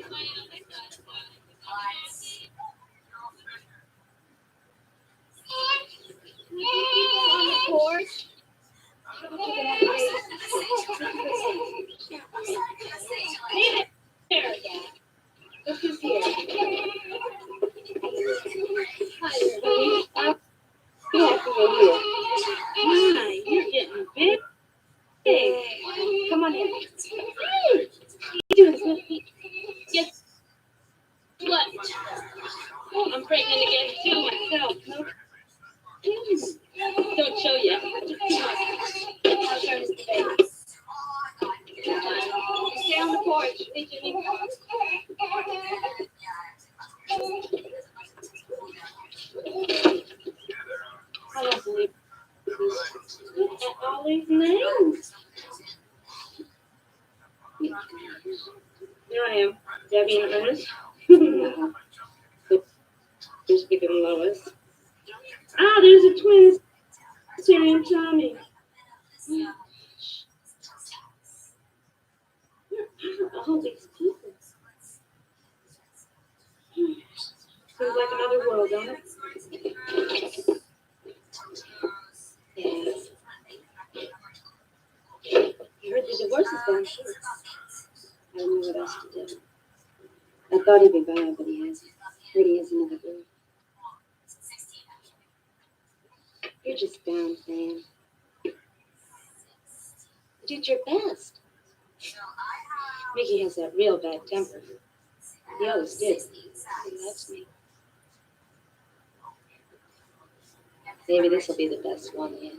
my only sunshine. On the porch. There. Look who's here. Hi, everybody. Be happy you're here. My, you're getting big. Come on in. Hey, you doing something? Guess what? I'm pregnant again too myself. No. Don't show yet. I'll turn this baby. Stay on the porch. Hey, Jimmy. I don't believe this. Look at all these names. Here I am, Debbie and Ernest. There's Big and Lois. Ah, there's a twins, Terry and Tommy. Where are all these people? Seems like another world, don't it? Yeah. I heard the divorce is gone through. I don't know what else to do. I thought he'd be bad, but he hasn't. Heard he has another girl. You're just down, Sam. You did your best. Mickey has that real bad temper. He always did. He loves me. Maybe this will be the best one yet.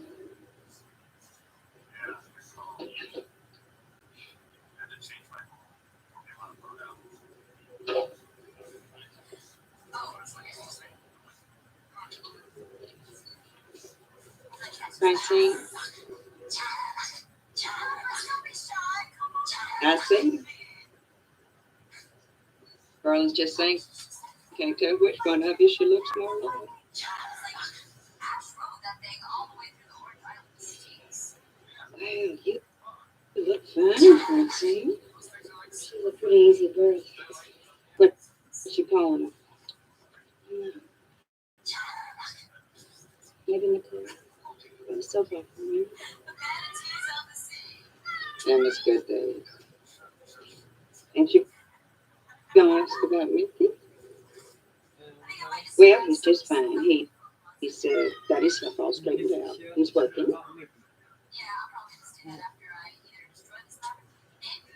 Francine, I see. Carla's just saying, can't tell which one of you she looks more like. Well, you look fine, Francine. She's a pretty easy birth. What's she calling her? Maybe Nicole. It was so far from you. And it's good days. Ain't you gonna ask about Mickey? Well, he's just fine. He's got his stuff all straightened out. He's working.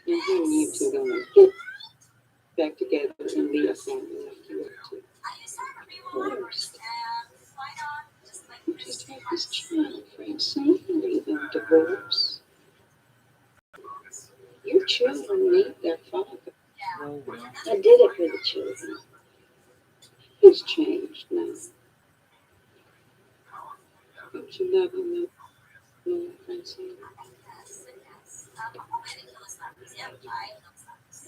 And then you two gonna get back together and be a family like you were two. First. divorce. Your children need their father. I did it for the children. He's changed now. Don't you love him, Francine?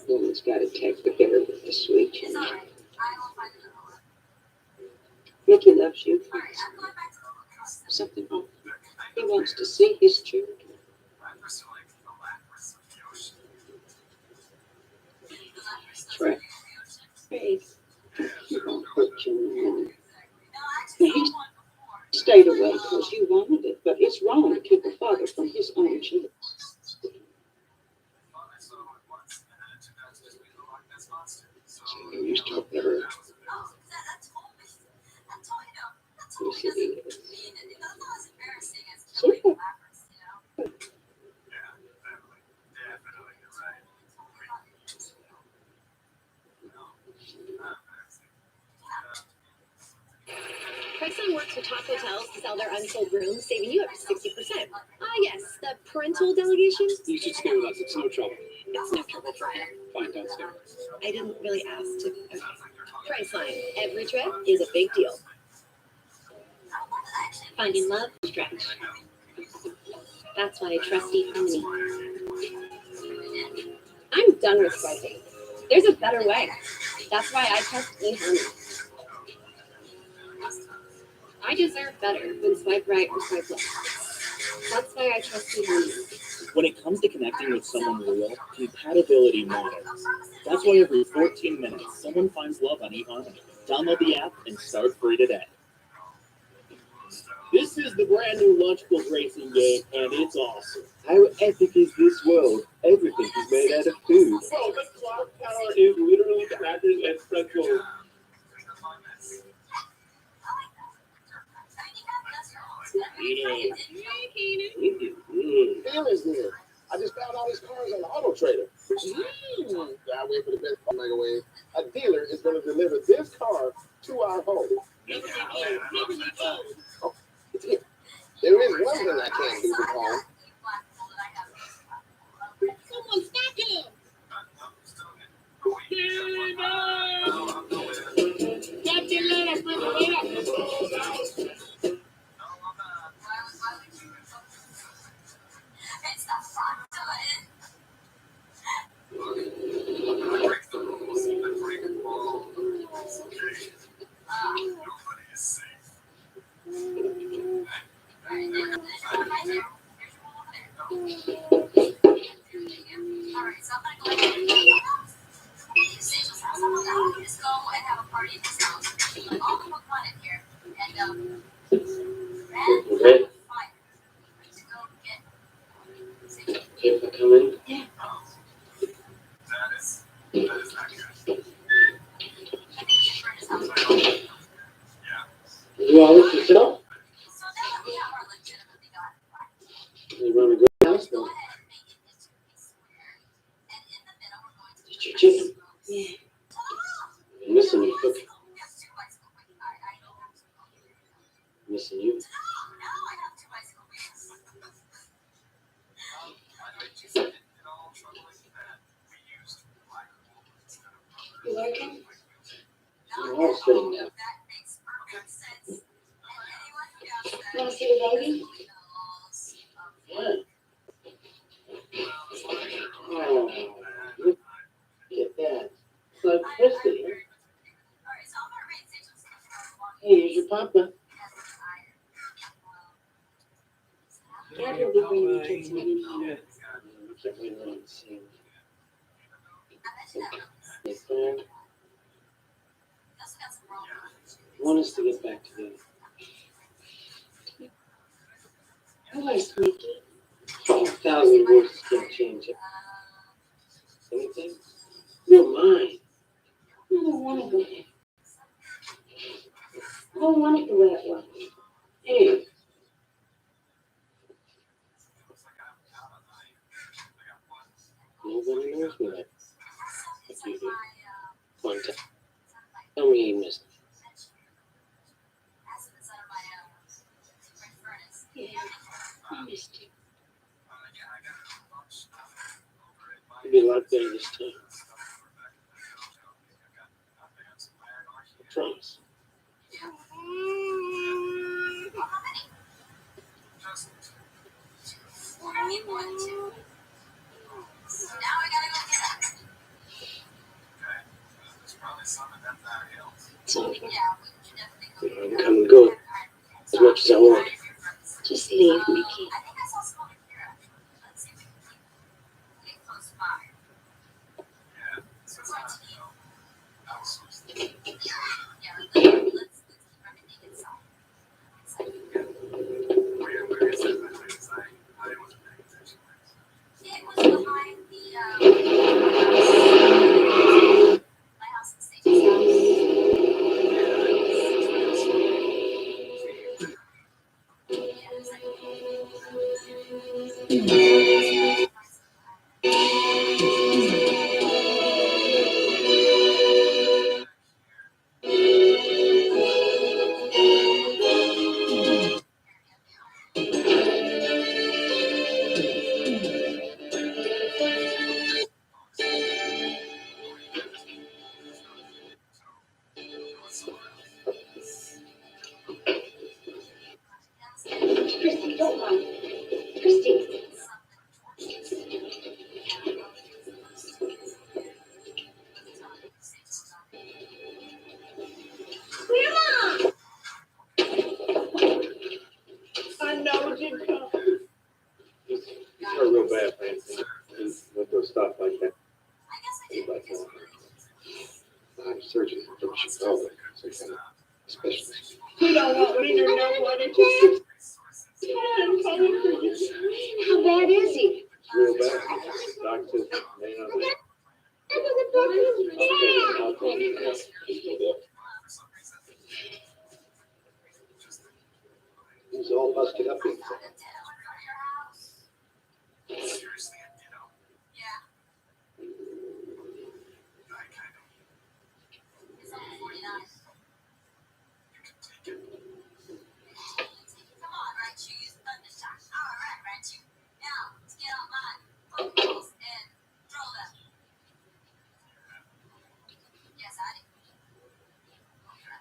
Woman's got to take the bitter with the sweet, you know. Mickey loves you, Francine. Something wrong. He wants to see his children. Right. He won't hurt you. He stayed away because you wanted it, but it's wrong to keep a father from his own children. You used to talk to her. Yes, it is. Super. Priceline works with top hotels to sell their unsold rooms, saving you up to 60%. Ah, yes, the parental delegation. You should stay with us. It's no trouble. It's no trouble for him. Fine, downstairs. I didn't really ask to. Okay. Priceline. Every trip is a big deal. Finding love is stretch. That's why I trust eHarmony. I'm done with swiping. There's a better way. That's why I trust eHarmony. I deserve better than swipe right or swipe left. That's why I trust eHarmony. When it comes to connecting with someone real, compatibility matters. That's why every 14 minutes, someone finds love on eHarmony. Download the app and start free today. This is the brand new Lunchables racing game, and it's awesome. How epic is this world? Everything is made out of food. Bro, the clock tower is literally crackers and pretzels. Feelings here. I just found all these cars on the Auto Trader. I wait for the best microwave. A dealer is going to deliver this car to our home. Oh, it's here. There is one thing I can't do from home. Someone stop him! Captain Leonard, bring it up. Okay. If I come in? Yeah. You all look yourself? You run a great house, though. Did your chicken? Yeah. I'm missing you cooking. Missing you. You working? I'm all straightened out. Want to see the baby? Yeah. Oh, look at that. So pretty. Hey, here's your papa. Dad will be bringing the kids in. I can't wait around to see him. Yes, sir. I want us to get back together. Yes, Mickey. 1,000 voices can't change it. Anything? You're mine. I don't want to go there. I don't want it the way it was. Hey. Nobody knows me like you do. One time. Tell me you missed me. Yeah, I missed you. be a lot better this time. I promise. It's over. I can come and go as much as I want. Just leave, Mickey. Christy, don't run. Christy. Grandma! I know it didn't come. It's hurt real bad, man. Let those stop like that. Surgeon from Chicago, some kind of specialist. You don't want me to know what it is. I'm calling for you. How bad is he? It's real bad. Doctor says it may not be. I'll call you. He's all busted up inside.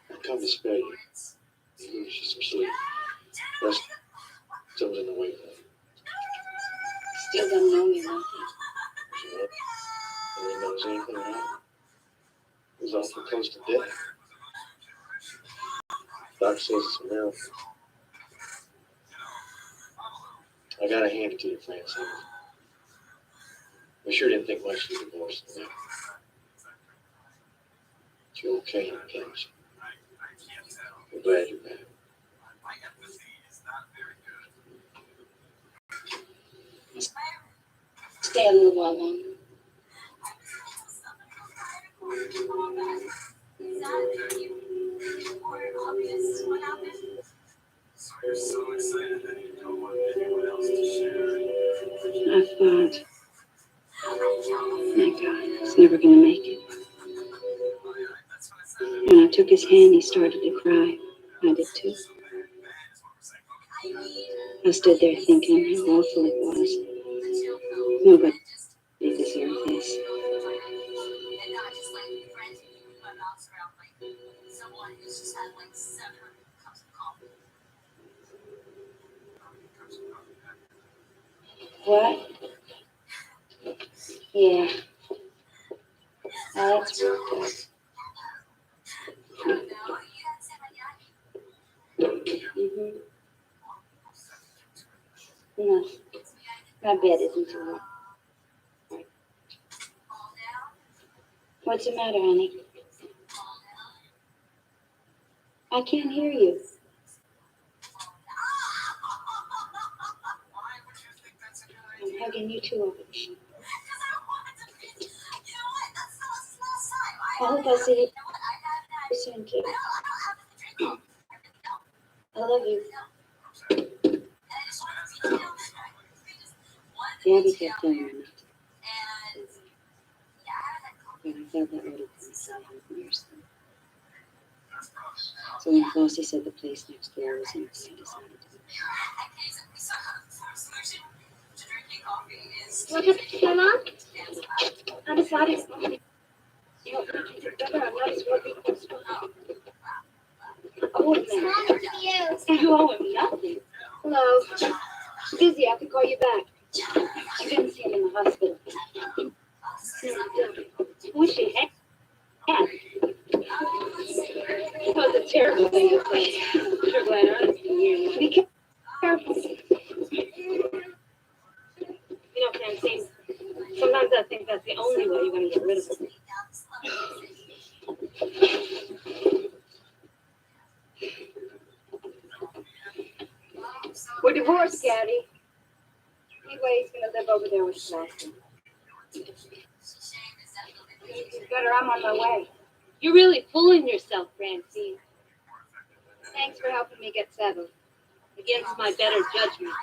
I've come to spare you. You need some sleep. Rest still in the way. Still don't know me, Mickey. And he knows anything wrong. He's awful close to death. Doc says it's a miracle. I gotta hand it to you, Francine. We sure didn't think much of the divorce. But you're okay in cancer. We're glad you're back. Stay a little while longer. You're so excited that you don't want anyone else to share. I thought, my God, he's never going to make it. When I took his hand, he started to cry. I did too. I stood there thinking how awful it was. Nobody deserved this. What? Yeah. Oh, that's real good. Mm-hmm. No, my bed isn't too hot. What's the matter, honey? I can't hear you. I'm hugging you too, over the sheet. I hope I see you soon too. I love you. Gabby kept telling me not to. But I felt that little inside of me or something. So when Flossie said the place next door was empty, I decided to. What happened, Mama? I decided to help me get better. I noticed what people spoke. Oh, man. And you owe him nothing. Hello. Busy. I could call you back. I didn't see him in the hospital. Wish he had. It was a terrible thing to say. I'm sure glad I was here. Be careful. You know, Francine, sometimes I think that's the only way you're going to get rid of it. We're divorced, Gaddy. Anyway, he's going to live over there with Jackson. Better, I'm on my way. You're really fooling yourself, Francine. Thanks for helping me get settled. Against my better judgment.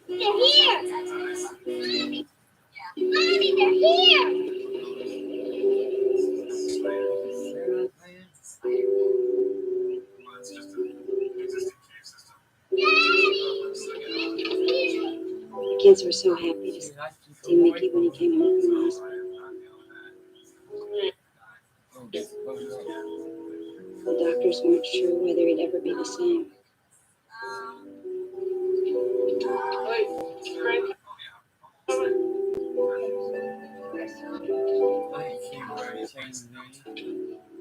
They're here! Mommy, they're here! The kids were so happy to see Mickey when he came home from the hospital. The doctors weren't sure whether he'd ever be the same.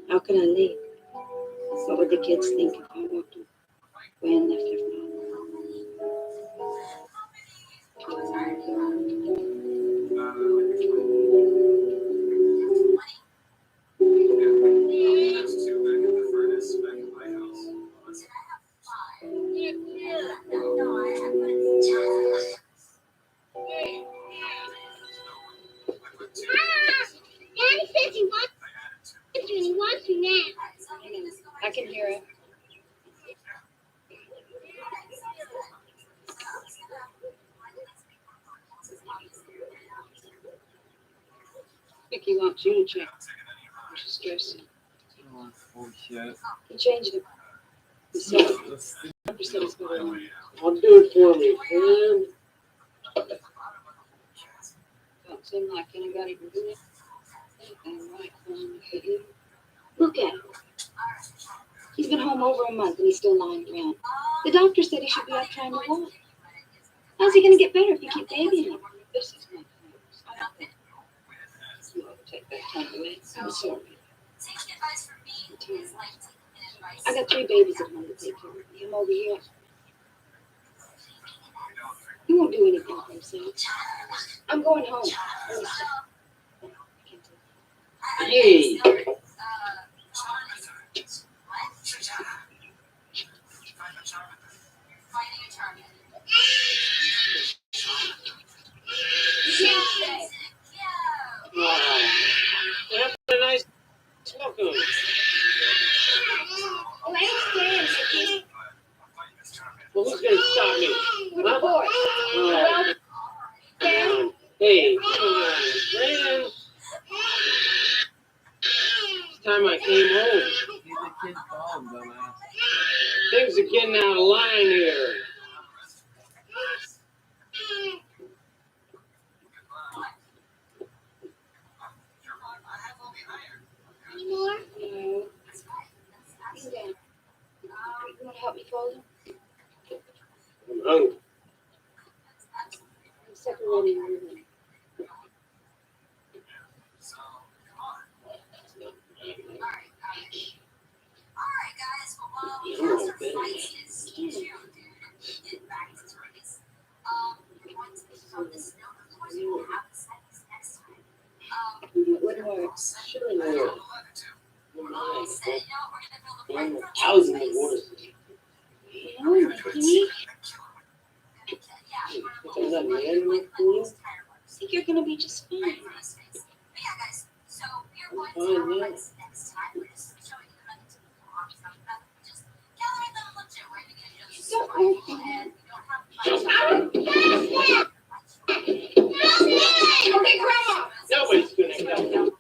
How can I leave? What would the kids think if I walked away and left their father? Daddy says he wants you and he wants you now. I can hear it. Mickey wants you to change. She's stressing. He changed it. He said it's better. I'll do it for me, man. Don't seem like anybody can do it. Right. Look at him. He's been home over a month and he's still lying around. The doctor said he should be out trying to walk. How's he going to get better if you keep babying him? This is my plan. Take that time away. I'm sorry. I got 3 babies at home to take care of. Him over here. He won't do anything for himself. I'm going home. Hey. Have a nice welcome. Well, who's going to stop me? My boy. Hey, come on, man. It's time I came home. Things are getting out of line here. Anymore? No. Sit down. You want to help me fold them? I'm hungry. I'm separating your room. What more? Sure, no. Thousands of words. No, Mickey. I'm not man enough for you. I think you're going to be just fine. I'm fine now. Don't hurt me. Okay, Grandma. Nobody's going to help you.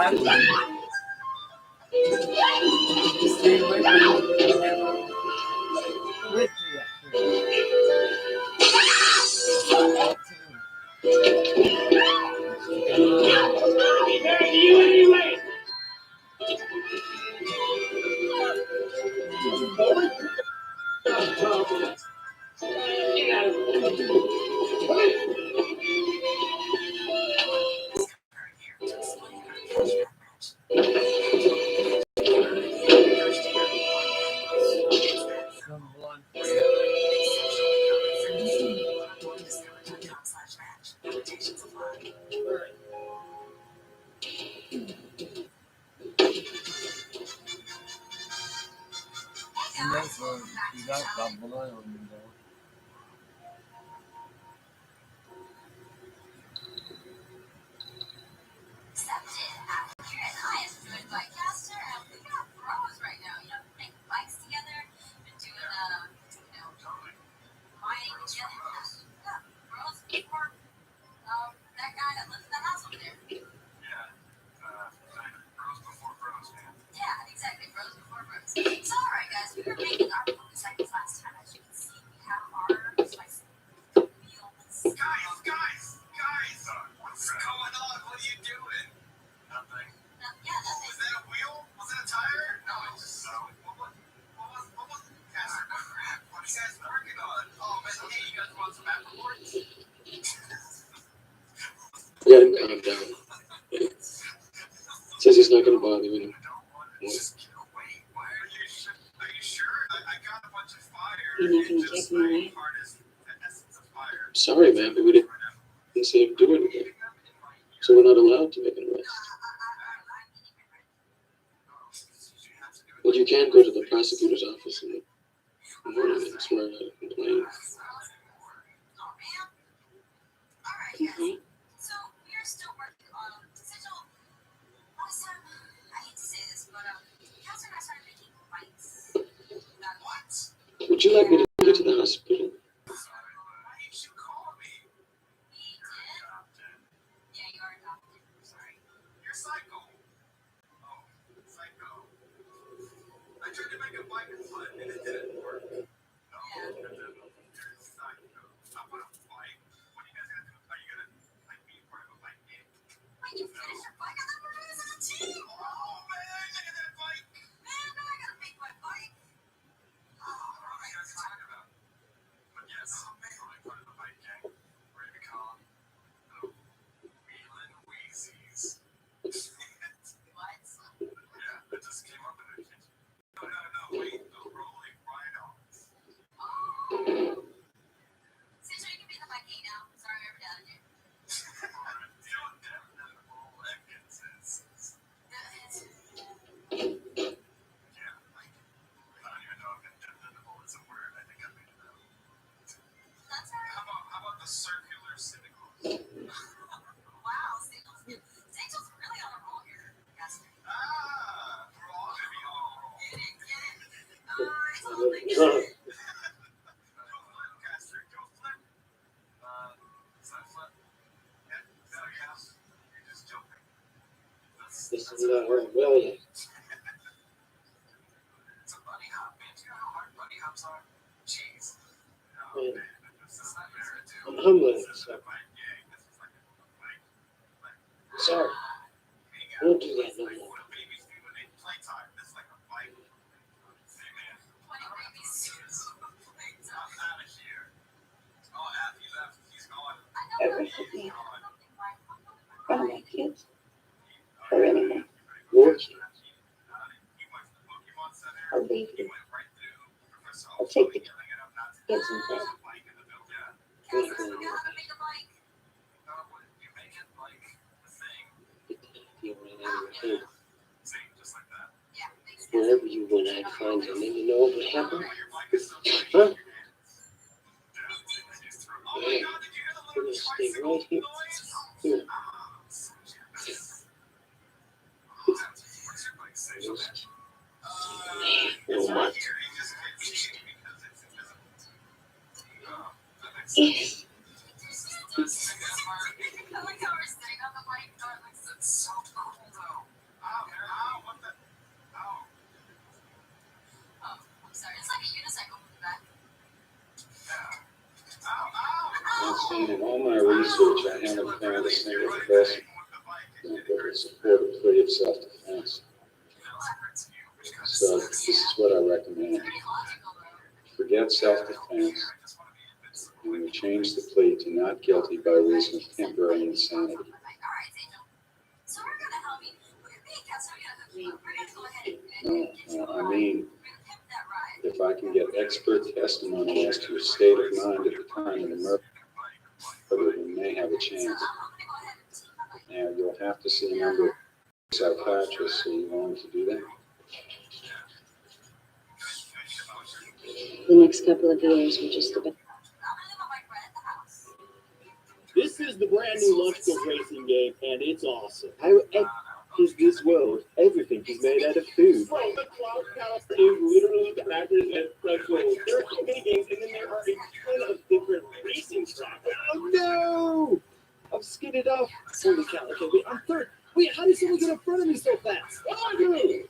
Stay away from with you anyway. And that's what you got below on you though. Let him calm down. Says he's not going to bother you anymore. You're not going to take him away? Sorry, man, but we didn't see him do anything. So we're not allowed to make an arrest. But you can go to the prosecutor's office in the morning and swear out a complaint. Complaint? Would you like me to take you to the hospital? This is not her, William. I'm humbling myself. Sorry. I won't do that no more. Ever hit me in front of my kids? Or anyone? Your kids. I'll leave you. I'll take the kids in bed. You ran out of your head. Wherever you went, I'd find him. And you know what would happen? Huh? Hey, you're going to stay right here. Here. No matter. Yes. In all my research, I haven't found a single precedent that would support a plea of self-defense. So this is what I recommend. Forget self-defense, and we change the plea to not guilty by reason of temporary insanity. No, I mean, if I can get expert testimony as to your state of mind at the time of the murder, we may have a chance. And you'll have to see a number of psychiatrists. Are you willing to do that? The next couple of years were just about. This is the brand new Lunchables racing game, and it's awesome. How is this world? Everything is made out of food. Bro, the cloud tower is literally crackers and pretzels. There are so many games, and then there are a ton of different racing tracks. Oh no! I've skidded off. Holy cow. Okay, wait, I'm third. Wait, how did someone get in front of me so fast? What do I do?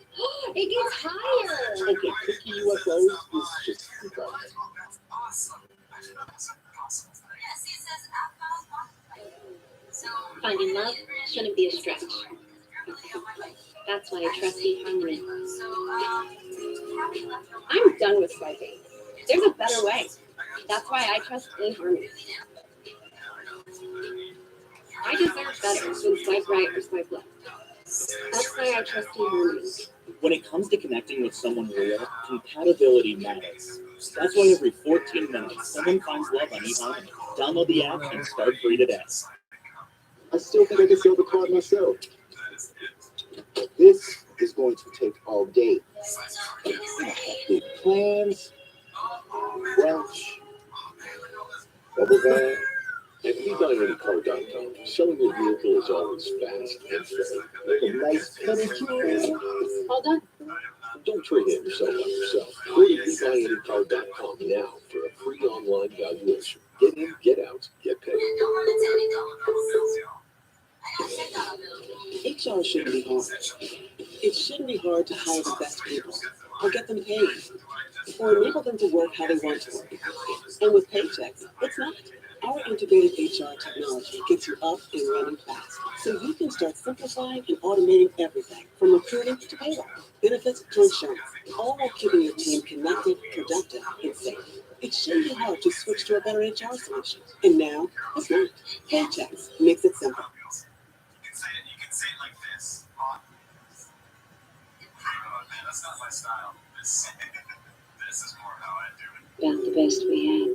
It gets higher. Okay, cookie UFOs is just incredible. Finding love shouldn't be a stretch. That's why I trust eHarmony. I'm done with swiping. There's a better way. That's why I trust eHarmony. I deserve better than swipe right or swipe left. That's why I trust eHarmony. When it comes to connecting with someone real, compatibility matters. That's why every 14 minutes, someone finds love on eHarmony. Download the app and start free today. I still think I can sell the card myself. This is going to take all day. Big plans, brunch, bubble bath. At vedios.com, selling your vehicle is always fast and fair. A nice pedicure. All done. Don't trade in yourself on yourself. Go to vedios.com now for a free online valuation. Get in, get out, get paid. HR shouldn't be hard. It shouldn't be hard to hire the best people, or get them paid, or enable them to work how they want to work. And with Paychex, it's not. Our integrated HR technology gets you up and running fast, so you can start simplifying and automating everything, from recruiting to payroll, benefits to insurance, all while keeping your team connected, productive, and safe. It shouldn't be hard to switch to a better HR solution. And now, it's not. Paychex makes it simple. You can say it like this. That's not my style. This is more how I do it. About the best we had.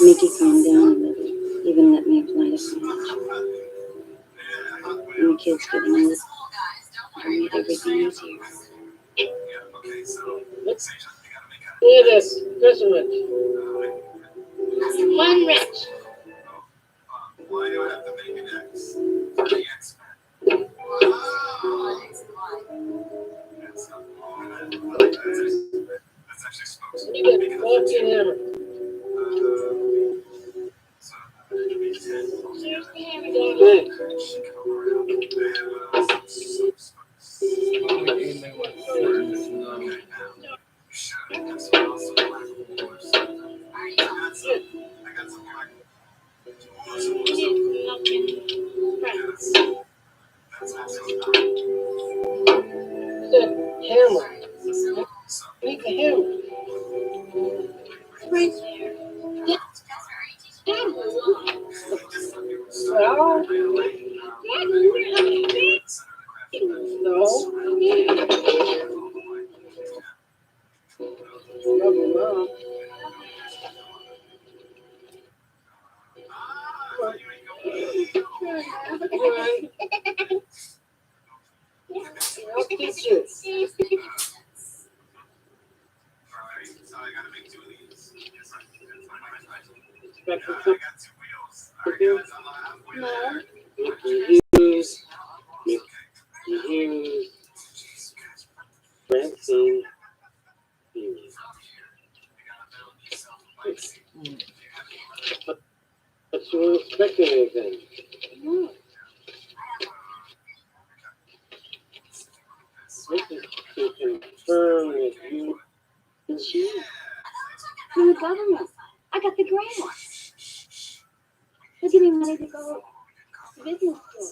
Mickey calmed down a little, even let me apply to college. When the kids get older, I made everything easier. Look at this. Chris Rich. One rich. Why do I have to make an X? That's actually supposed to You get 14 hammer. Hammer. Make the hammer. Right there. Well, no. Love your mom. Right. I'll teach you. So I gotta make two of these. Spectrum I got two wheels. Alright, guys, I'm halfway No. there. Francine. But you weren't expecting anything. This is to confirm with you. Sure. From the government. I got the grant. wanted to go to business school.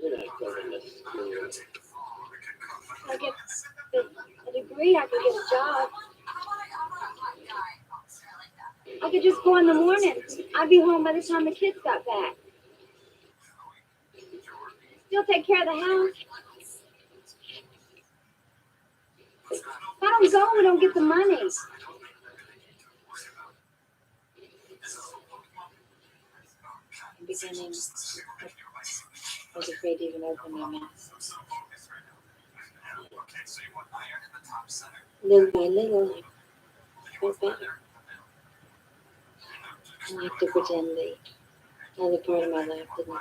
You're not going to school. I get a degree, I could get a job. I could just go in the morning. I'd be home by the time the kids got back. Still take care of the house. If I don't go, we don't get the money. In the beginning, I was afraid to even open my mouth. Little by little, I felt better. I like to pretend the other part of my life didn't.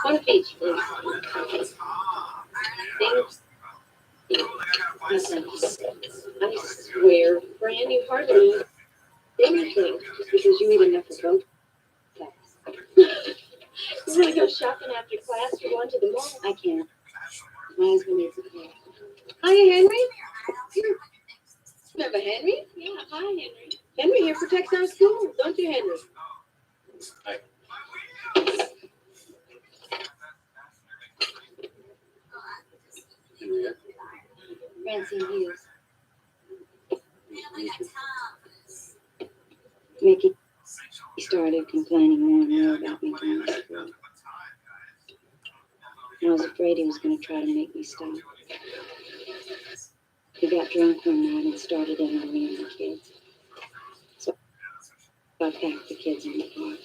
On the beach, please. I swear, Fran, you hardly eat anything just because you eat enough for both class. You want to go shopping after class or go to the mall? I can't. My husband needs a car. Hi, Henry. You remember Henry? Yeah, hi, Henry. Henry here protects our school, don't you, Henry? Hi. Henriette. Francine Hughes. Mickey started complaining more and more about me going to school. And I was afraid he was going to try to make me stop. He got drunk one night and started in on me and the kids. So I packed the kids in the car.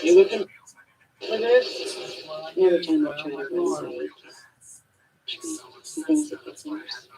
You looking for this? Every time I try to run away, he thinks it gets worse.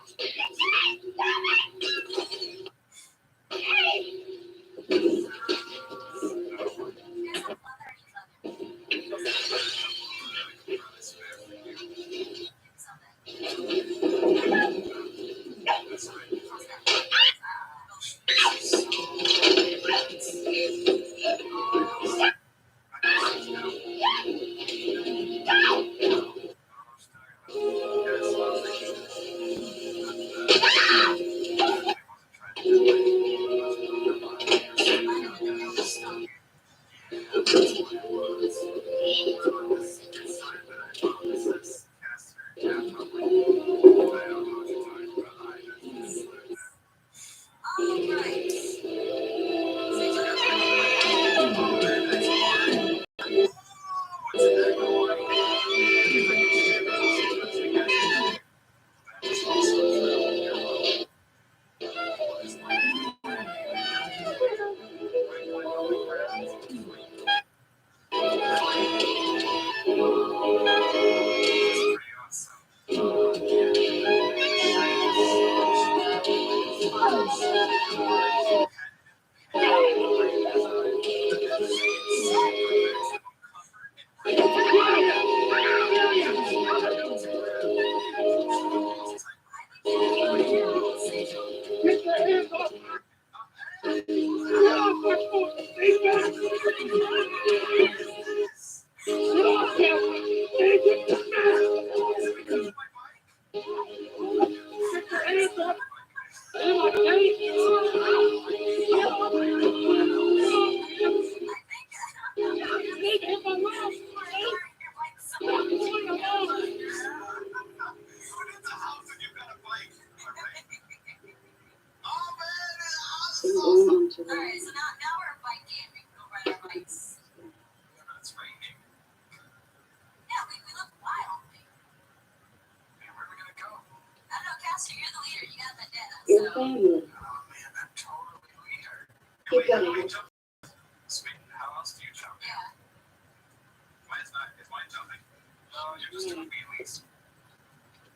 Your family. You got it. How else do you jump? Mine's not. Is mine jumping? No, you're just doing wheelies.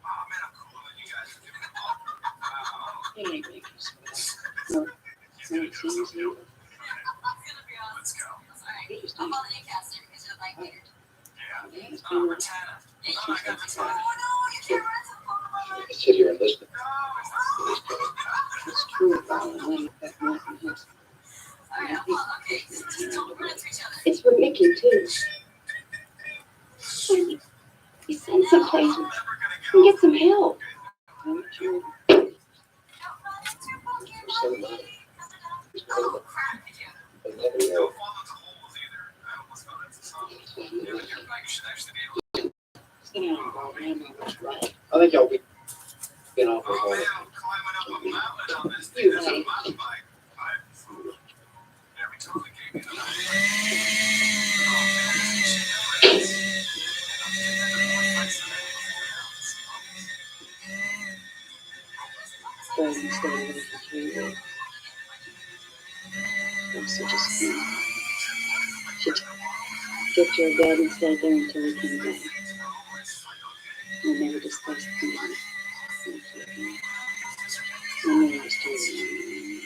Oh man, I'm cooler than you guys. Wow. It ain't making sense. No, it seems you. Let's go. You just I'm need calling you Cassie because you're like weird. to Yeah. it's been Britannia. I got the time. Oh no, you can't run some phone. Sit here and listen. it's true about when that mountain house. Alright, okay. Don't run into each other. It's for Mickey too. He's sent someplace and get some help. I'm sure Some money. But never know. sit down and go around was right. I think y'all get off of all. You hey. But instead of looking for Kaylee, I'm such a scheme. Get your dad and stay there until we come back. We'll never discuss things. I never understood it.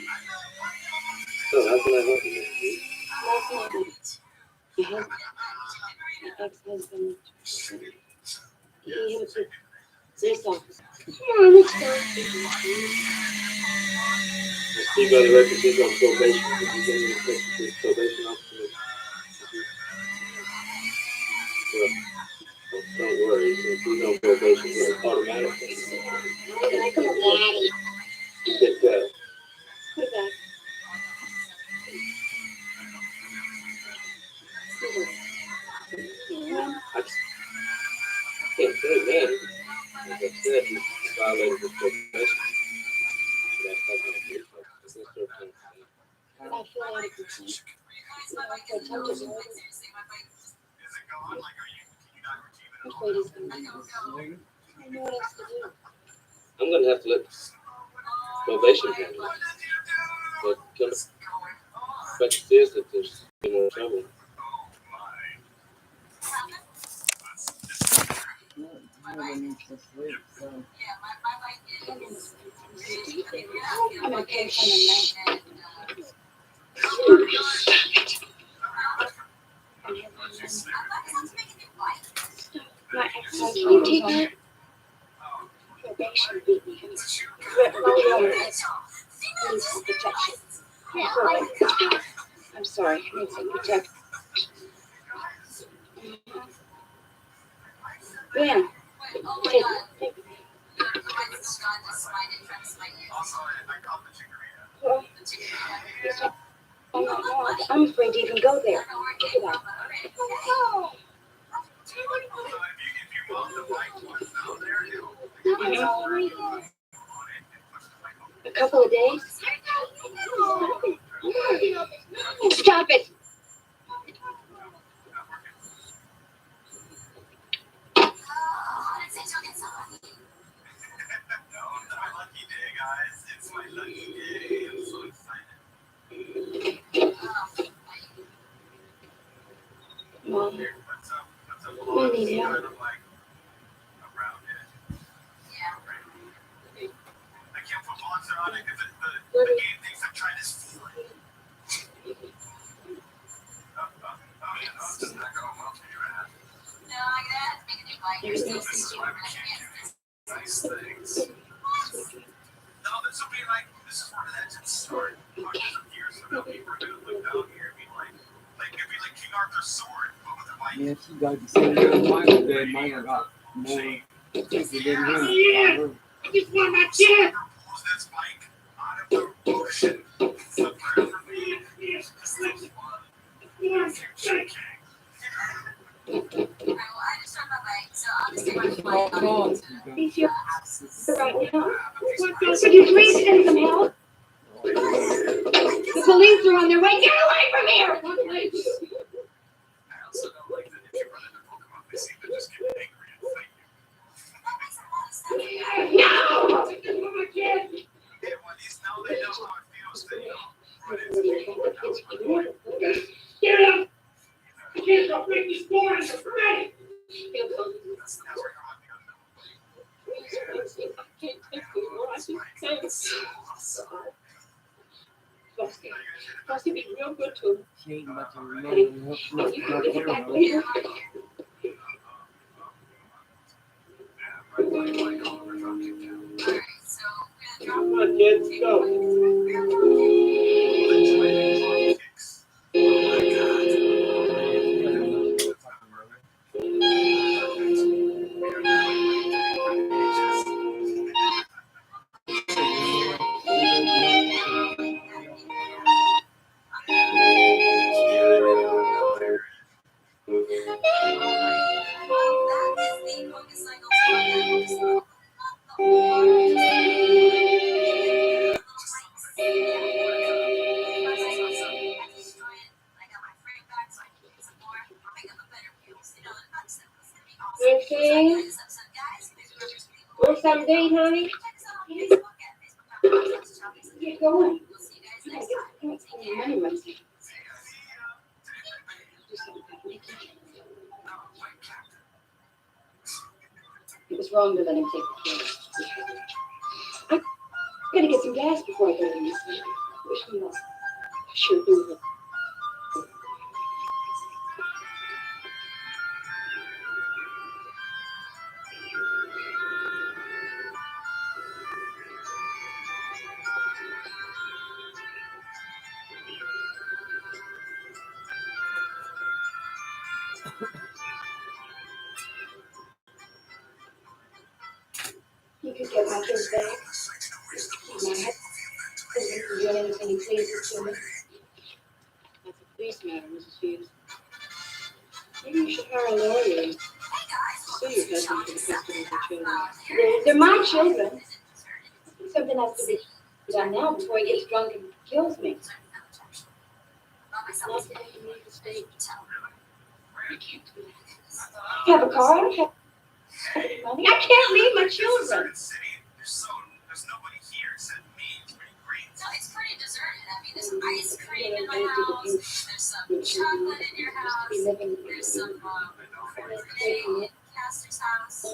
So how can I help you? Last night, my ex-husband, he was a police officer. Come on, let's go. Steve got a record he's on probation. Did you get any questions with probation officer? Well, don't worry. If he's on probation, he'll automatically get that. Put it back. I can't say that. Like I said, he violated his probation. That's not going to be it's not their thing. I feel out of control. I attempted murder. I'm afraid he's going to do this. I don't know what else to do. I'm going to have to let probation handle it. But come back to this that there's more trouble. I'm going to pay someone now. My ex-husband take her. Probation beat me. My woman needs some protection. I'm sorry, I need some protection. Yeah. Take it. Well, I'm afraid to even go there. Look at that. A couple of days. Stop it. Mom, I need help. Yeah, she got the same little Michael did. Michael got more tickets than him. I just want my check. Easier right now. Could you please send some help? The police are on their way. Get away from here! No! Get up! I can't go break this door in the ready. I can't take this. Frosty. Thanks. Frosty, be real good to him. She ain't about to Honey, if you can get back later. Come on, kids, go. Okay. Want some date, honey? Get going. You gotta get some money, Rosie. Do something, Nikki. It was wrong to let him take the kids. I'm gonna get some gas before I go to this. Wish me luck. I sure do. You could get my kids back. My husband can do anything he pleases to me. That's a police matter, Mrs. Hughes. Maybe you should hire a lawyer and sue your husband for the custody of your children. They're my children. Something has to be done now before he gets drunk and kills me. Not for him to make a mistake. You can't do that. I have a car. I don't have money. I can't leave my children. There's nobody here except me. It's pretty great. No, it's pretty deserted. I mean, there's ice cream in my house. There's some chocolate in your house. There's some cake at Caster's house.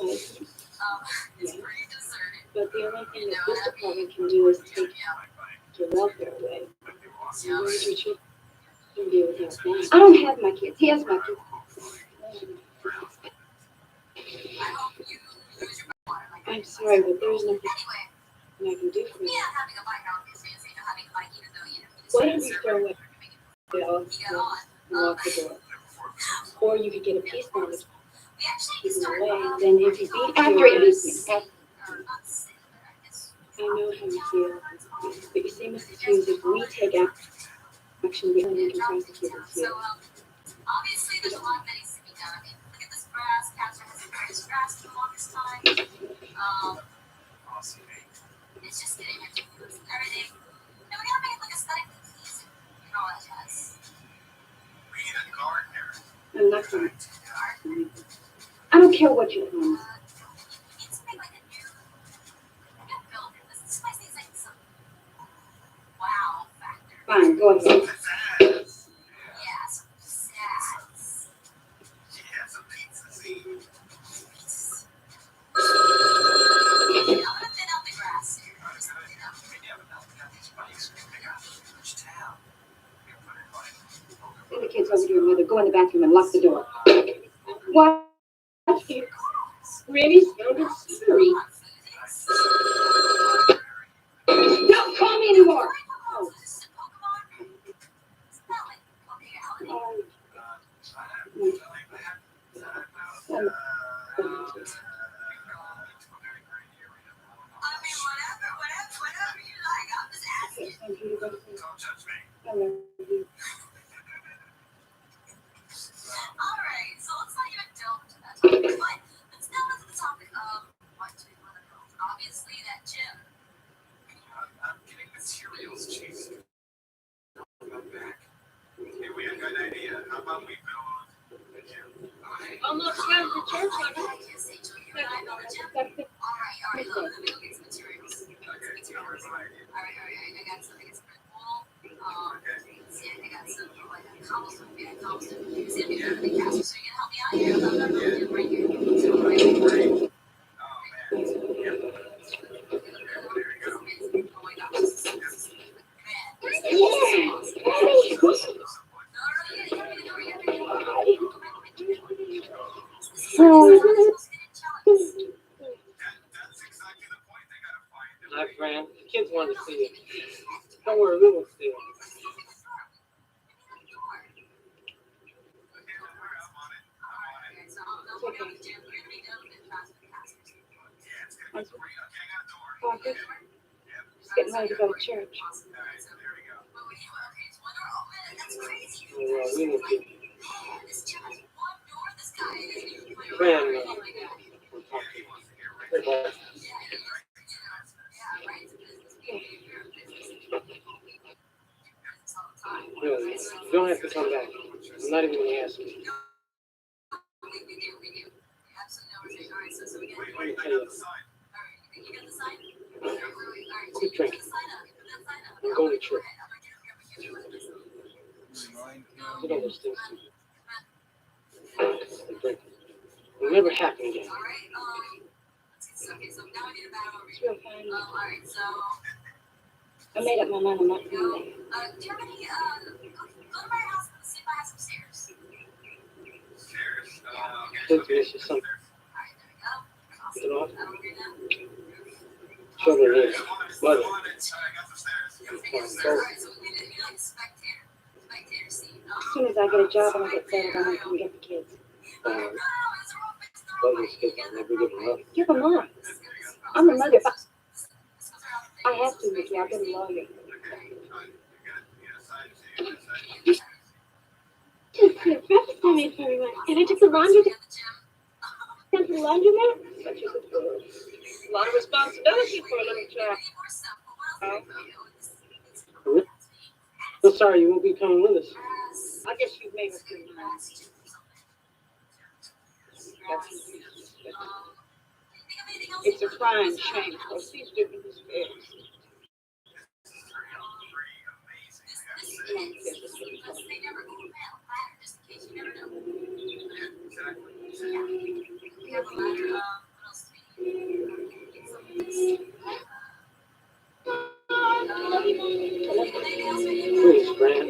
It's pretty deserted. But the only thing that this department can do is take your welfare away. So where's your children be without that? I don't have my kids. He has my kids. I'm sorry, but there's nothing I can do for you. Why don't you throw it out and lock the door? Or you could get a peace bond with him away. Then if he beats After he beats me. I know how you feel. But you see, Mrs. Hughes, if we take action, we can prosecute us here. Obviously, there's a lot that needs to be done. I mean, look at this grass. Caster hasn't cut his grass for the longest time. It's just getting ridiculous. Everything. And we gotta make it look aesthetically pleasing. You know what it does. We need a gardener. I'm not going to. I don't care what you want. It's make like a new building. This place needs like some wow factor. Fine, go ahead. Yeah, some pizzazz. Yeah, some pizza scene. I'm gonna thin out the grass here. Send the kids over to your mother. Go in the bathroom and lock the door. What? Really sounded scary. Don't call me anymore. Oh. Alright, so let's not even delve into that topic, but let's delve into the topic of what do we want to build. Obviously, that gym. I'm getting materials cheap. Come back. Hey, we have a good idea. How about we build a gym? Almost time for church, honey. Alright, let me go get some materials. Alright, I got some Red Bull. See, I got some like cobblestone. See, I'm gonna be the caster, so you're gonna help me out here. I'm gonna build right here. Oh, man. want to see it. Don't worry, we won't see it. Parker, just getting ready to go to church. Well, we will see. Fran, hey, boss. Really, you don't have to come back. I'm not even going to ask you. Let me tell you. Quit drinking. I'm going to church. Look at those things. Quit drinking. It'll never happen again. It's real fine. I made up my mind I'm not coming back. Do you have any, go to my house and see if I have some stairs. Cynthia, it's just something. You know what? Children here. Mother. As soon as I get a job and I get settled, I'm going to come get the kids. Mother's kids, I'll never give them up. Give them up. I'm a mother. I have to, Mickey. I've been a lawyer. Breakfast for me, everyone. And I took the laundry down to the laundromat. A lot of responsibility for a little child. I'm sorry you won't be coming with us. I guess you've made us good enough. It's a crying shame. Because these different despairs. Please, Fran.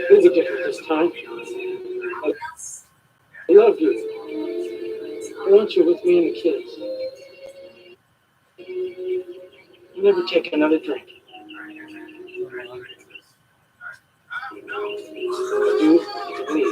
We'll be different this time. I love you. I want you with me and the kids. I'll never take another drink. You and me.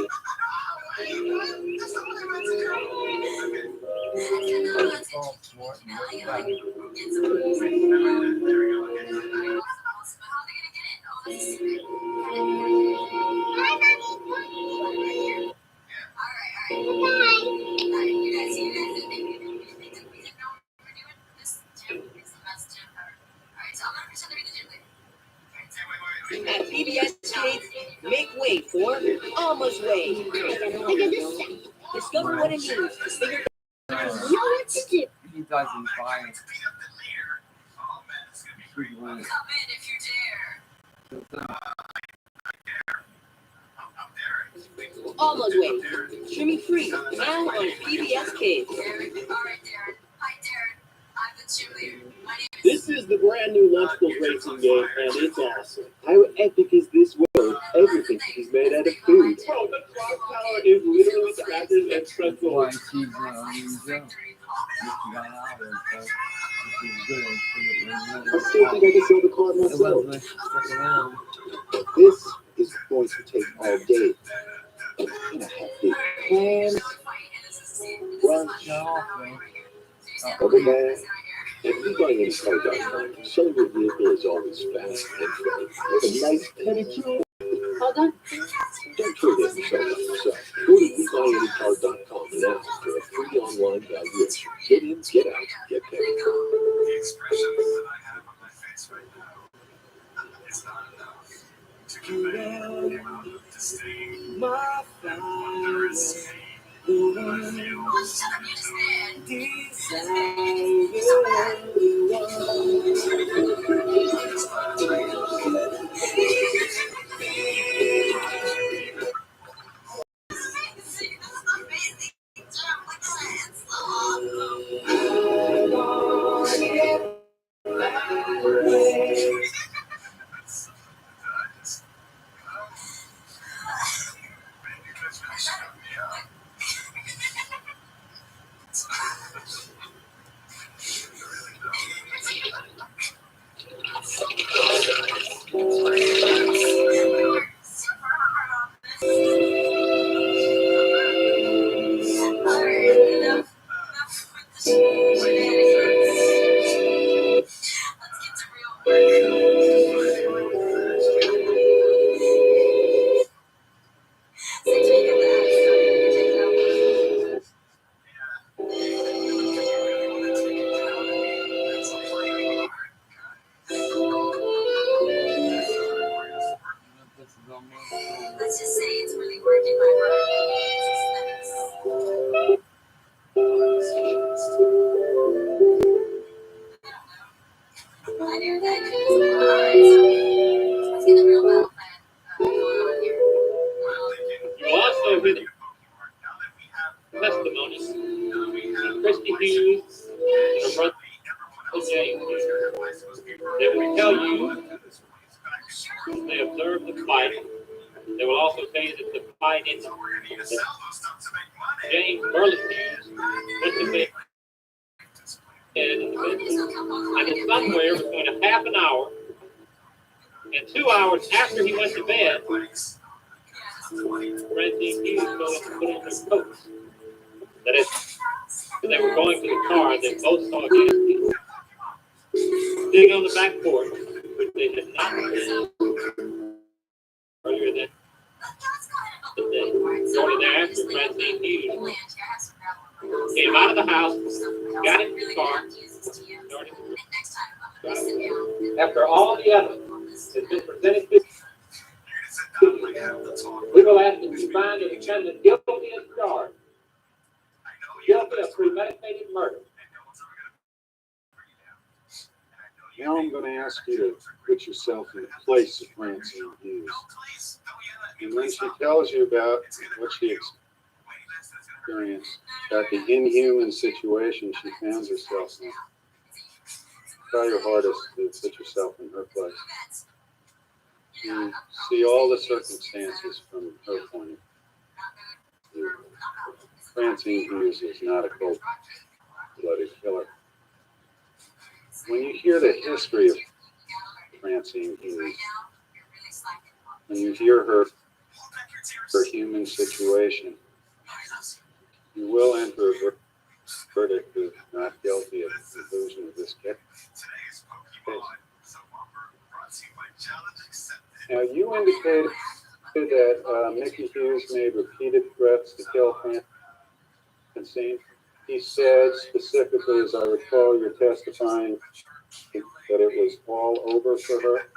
At PBS Kids, make way for Alma's Way. Discover what it means to figure out what to do. He doesn't buy it. Come in if you dare. Alma's Way, streaming free now on PBS Kids. All right, Darren. Hi, Darren. I'm the cheerleader. My name is... This is the brand new Lunchables racing game, and it's awesome. How epic is this world? Everything is made out of food. Bro, the clock tower is literally crackers and pretzels. Why she's unusual. I still think I can sell the car myself. This is going to take all day. I'm gonna have big plans. Other man, if you're going in car.com, show your vehicle is always fast and free. With a nice pedicure. Hold on. Don't trade in yourself on yourself. Go to WeBuyAnyCar.com now for a free online valuation. Get in, get out, get paid. The expression that I have on my face right now is not enough to convey the amount of disdain, wonder, and shame that I feel. Oh, shut up, you just did. Christy Hughes and her brother James Hughes. They will tell you they observed the fight. They will also tell you that the fight ended. James Burley Hughes went to bed and then somewhere between a half an hour and 2 hours after he went to bed, Francine Hughes told him to put on their coats. That is, they were going to the car, they both saw Gatsby sitting on the back porch, which they had not seen earlier that day. Shortly thereafter, Francine Hughes came out of the house, got into the car, started to drive. After all the evidence has been presented to we will ask that you find the defendant guilty as charged, guilty of premeditated murder. Now I'm going to ask you to put yourself in the place of Francine Hughes. And when she tells you about what she experienced, about the inhuman situation she found herself in, try your hardest to put yourself in her place. You see all the circumstances from her point of view. Francine Hughes is not a cold-blooded killer. When you hear the history of Francine Hughes, when you hear her human situation, you will enter a verdict of not guilty at the conclusion of this case. Now, you indicated that Mickey Hughes made repeated threats to kill Francine. He said specifically, as I recall, you're testifying that it was all over for her.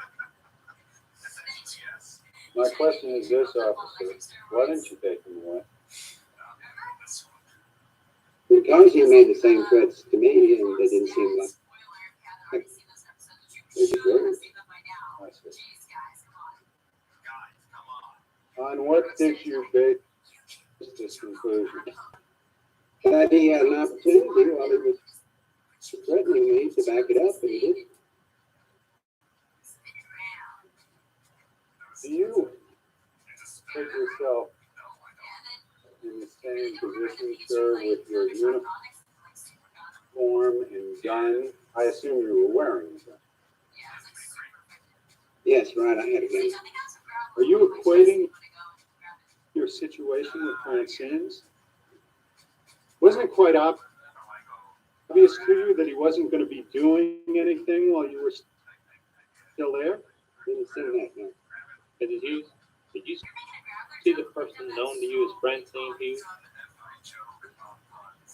My question is this, officer, why didn't you take him away? Because he made the same threats to me, and they didn't seem like they deserved. On what did you base this conclusion? That he had an opportunity while he was threatening me to back it up, and he didn't. Do you put yourself in the same position, sir, with your uniform and gun? I assume you were wearing a gun. Yes, right, I had a gun. Are you equating your situation with Francine's? Wasn't it quite obvious to you that he wasn't going to be doing anything while you were still there? Didn't seem that, no. Did you see the person known to you as Francine Hughes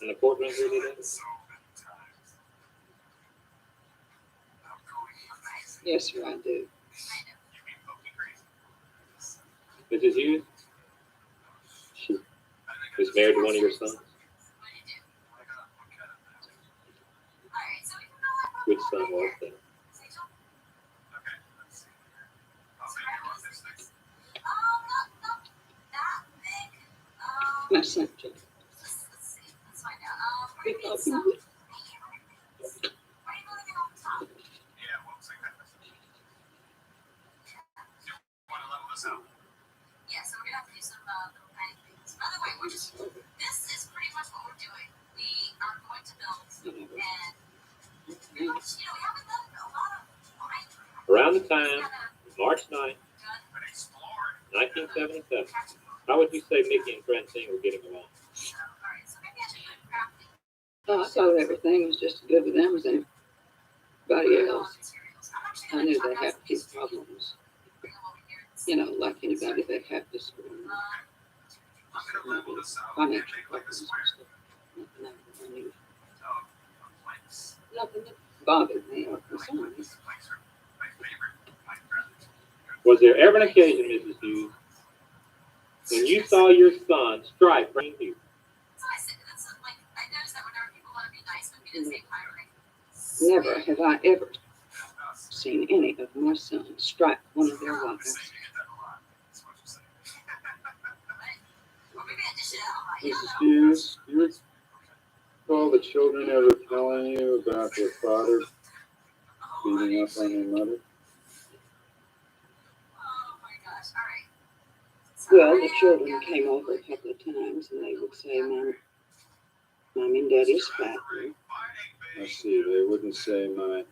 in the courtroom here today? Yes, sir, I do. Mrs. Hughes? She was married to one of your sons? Which son was that? My son, Jim. Because he would. Yeah, so we're gonna have to do some little tiny things. By the way, this is pretty much what we're doing. We are going to build, and pretty much, we haven't done a lot of Minecraft. Around the time, March 9th, 1977, how would you say Mickey and Francine were getting along? I thought everything was just as good with them as anybody else. I knew they had a few problems. Like anybody, they have this financial problems. Nothing that bothered me or concerned me. Was there ever an occasion, Mrs. Hughes, when you saw your son strike Francine Hughes? Never have I ever seen any of my sons strike one of their wives. Mrs. Hughes, you're recall the children ever telling you about their father beating up on their mother? Well, the children came over a couple of times and they would say, Mom and Daddy's fat. I see. They wouldn't say my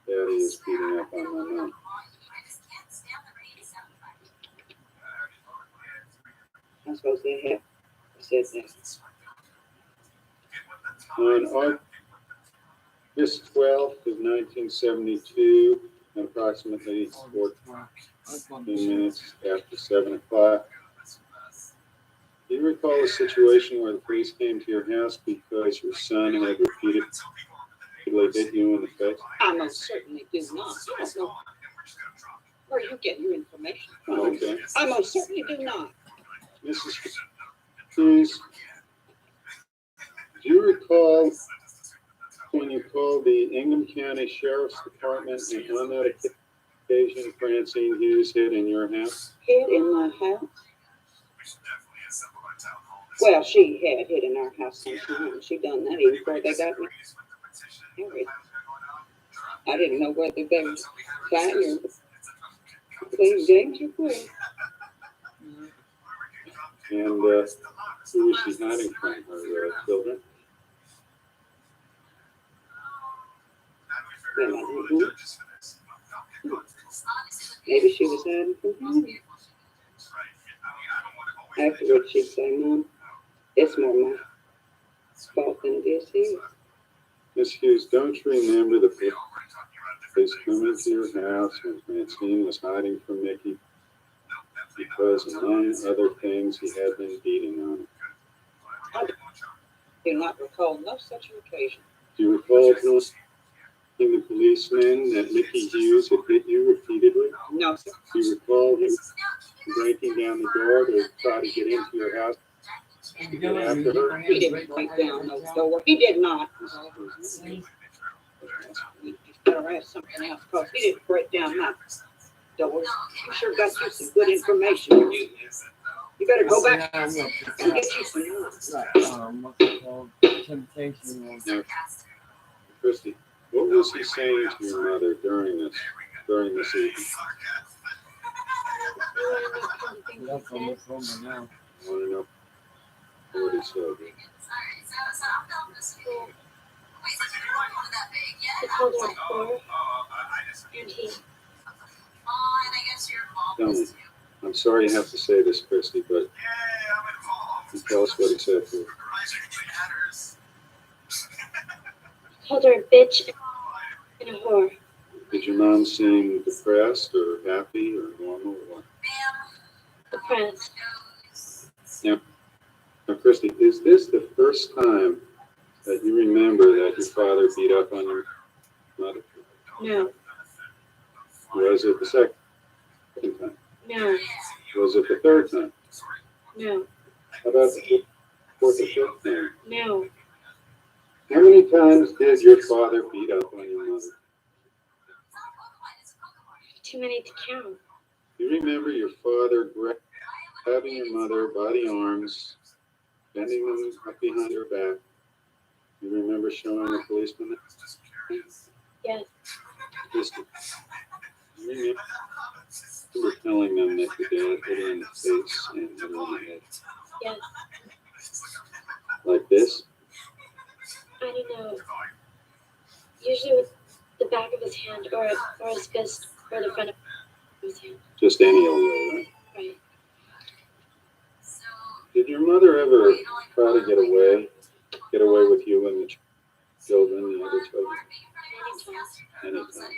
daddy is beating up on my mom. I suppose they have said that. On August 12th of 1972, at approximately 14 minutes after 7 o'clock, do you recall a situation where the police came to your house because your son had repeatedly hit you in the face? I most certainly do not. I don't know where you get your information from. Okay. I most certainly do not. Mrs. Cruz, do you recall when you called the Ingham County Sheriff's Department and on that occasion Francine Hughes hid in your house? Hid in my house? Well, she had hid in our house sometime. She done that even before they got me married. I didn't know whether they were fighting or playing games or what. And who was she hiding from, her children? Well, I don't know. Maybe she was hiding from him. Afterwards, she'd say, Mom, it's more my fault than it is his. Miss Hughes, don't you remember the police coming to your house when Francine was hiding from Mickey? Because, among other things, he had been beating on her. I do not recall no such occasion. Do you recall telling the policeman that Mickey Hughes had hit you repeatedly? No, sir. Do you recall him breaking down the door to try to get into your house to get after her? He didn't break down no door. He did not. You better ask something else, because he didn't break down my doors. You sure got you some good information. You better go back and get you some more. Temptation. Now, Christy, what was he saying to your mother during this evening? That's on the phone now. I want to know what he said. He called her a whore, and he Tell me. I'm sorry to have to say this, Christy, but tell us what he said to her. called her a bitch and a whore. Did your mom seem depressed or happy or normal or what? Depressed. Now, Christy, is this the first time that you remember that your father beat up on your mother? No. Was it the second time? No. Was it the third time? No. How about the fourth or fifth time? No. How many times did your father beat up on your mother? Too many to count. Do you remember your father grabbing your mother by the arms, bending them up behind her back? You remember showing the policeman that? Yes. Christy, you were telling them that your dad hit her in the face and hit her in the head. Yes. Like this? I don't know. Usually with the back of his hand or his fist or the front of his hand. Just any old way, right? Right. Did your mother ever try to get away with you and the children, the other children? Anytime.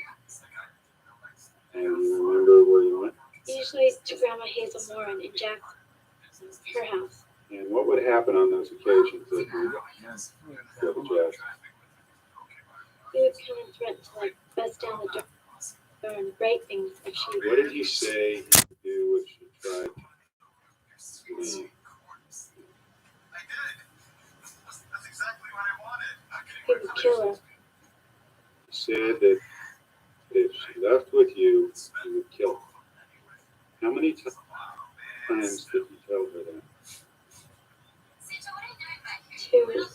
And you remember where you went? Usually to Grandma Hazel Moran in Jackson, her house. And what would happen on those occasions that you go to Jackson? He would come and threaten to bust down the door and break things if she. What did he say he would do if she tried to leave? He would kill her. He said that if she left with you, he would kill her. How many times did he tell her that? 2.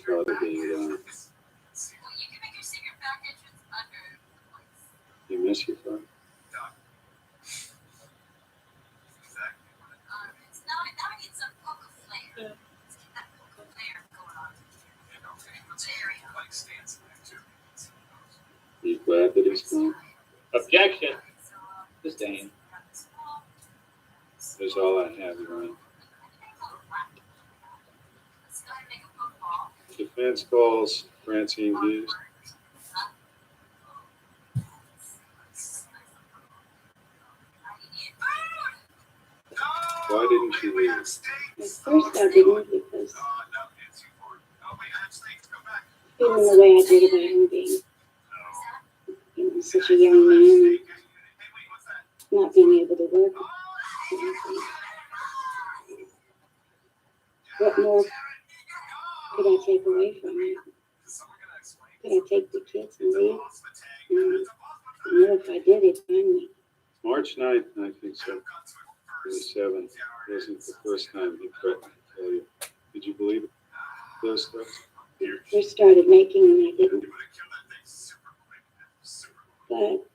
father being gone. You miss your father? Are you glad that he's gone? Objection. Sustained. That's all I have, Your Honor. Defense calls Francine Hughes. Why didn't you leave? At first I didn't because feeling the way I did about him being, such a young man and not being able to work. What more could I take away from it? Could I take the kids and leave? No, if I did, it'd find me. March 9th, 1977 wasn't the first time he threatened to kill you. Did you believe those threats? I first started making them, I didn't. But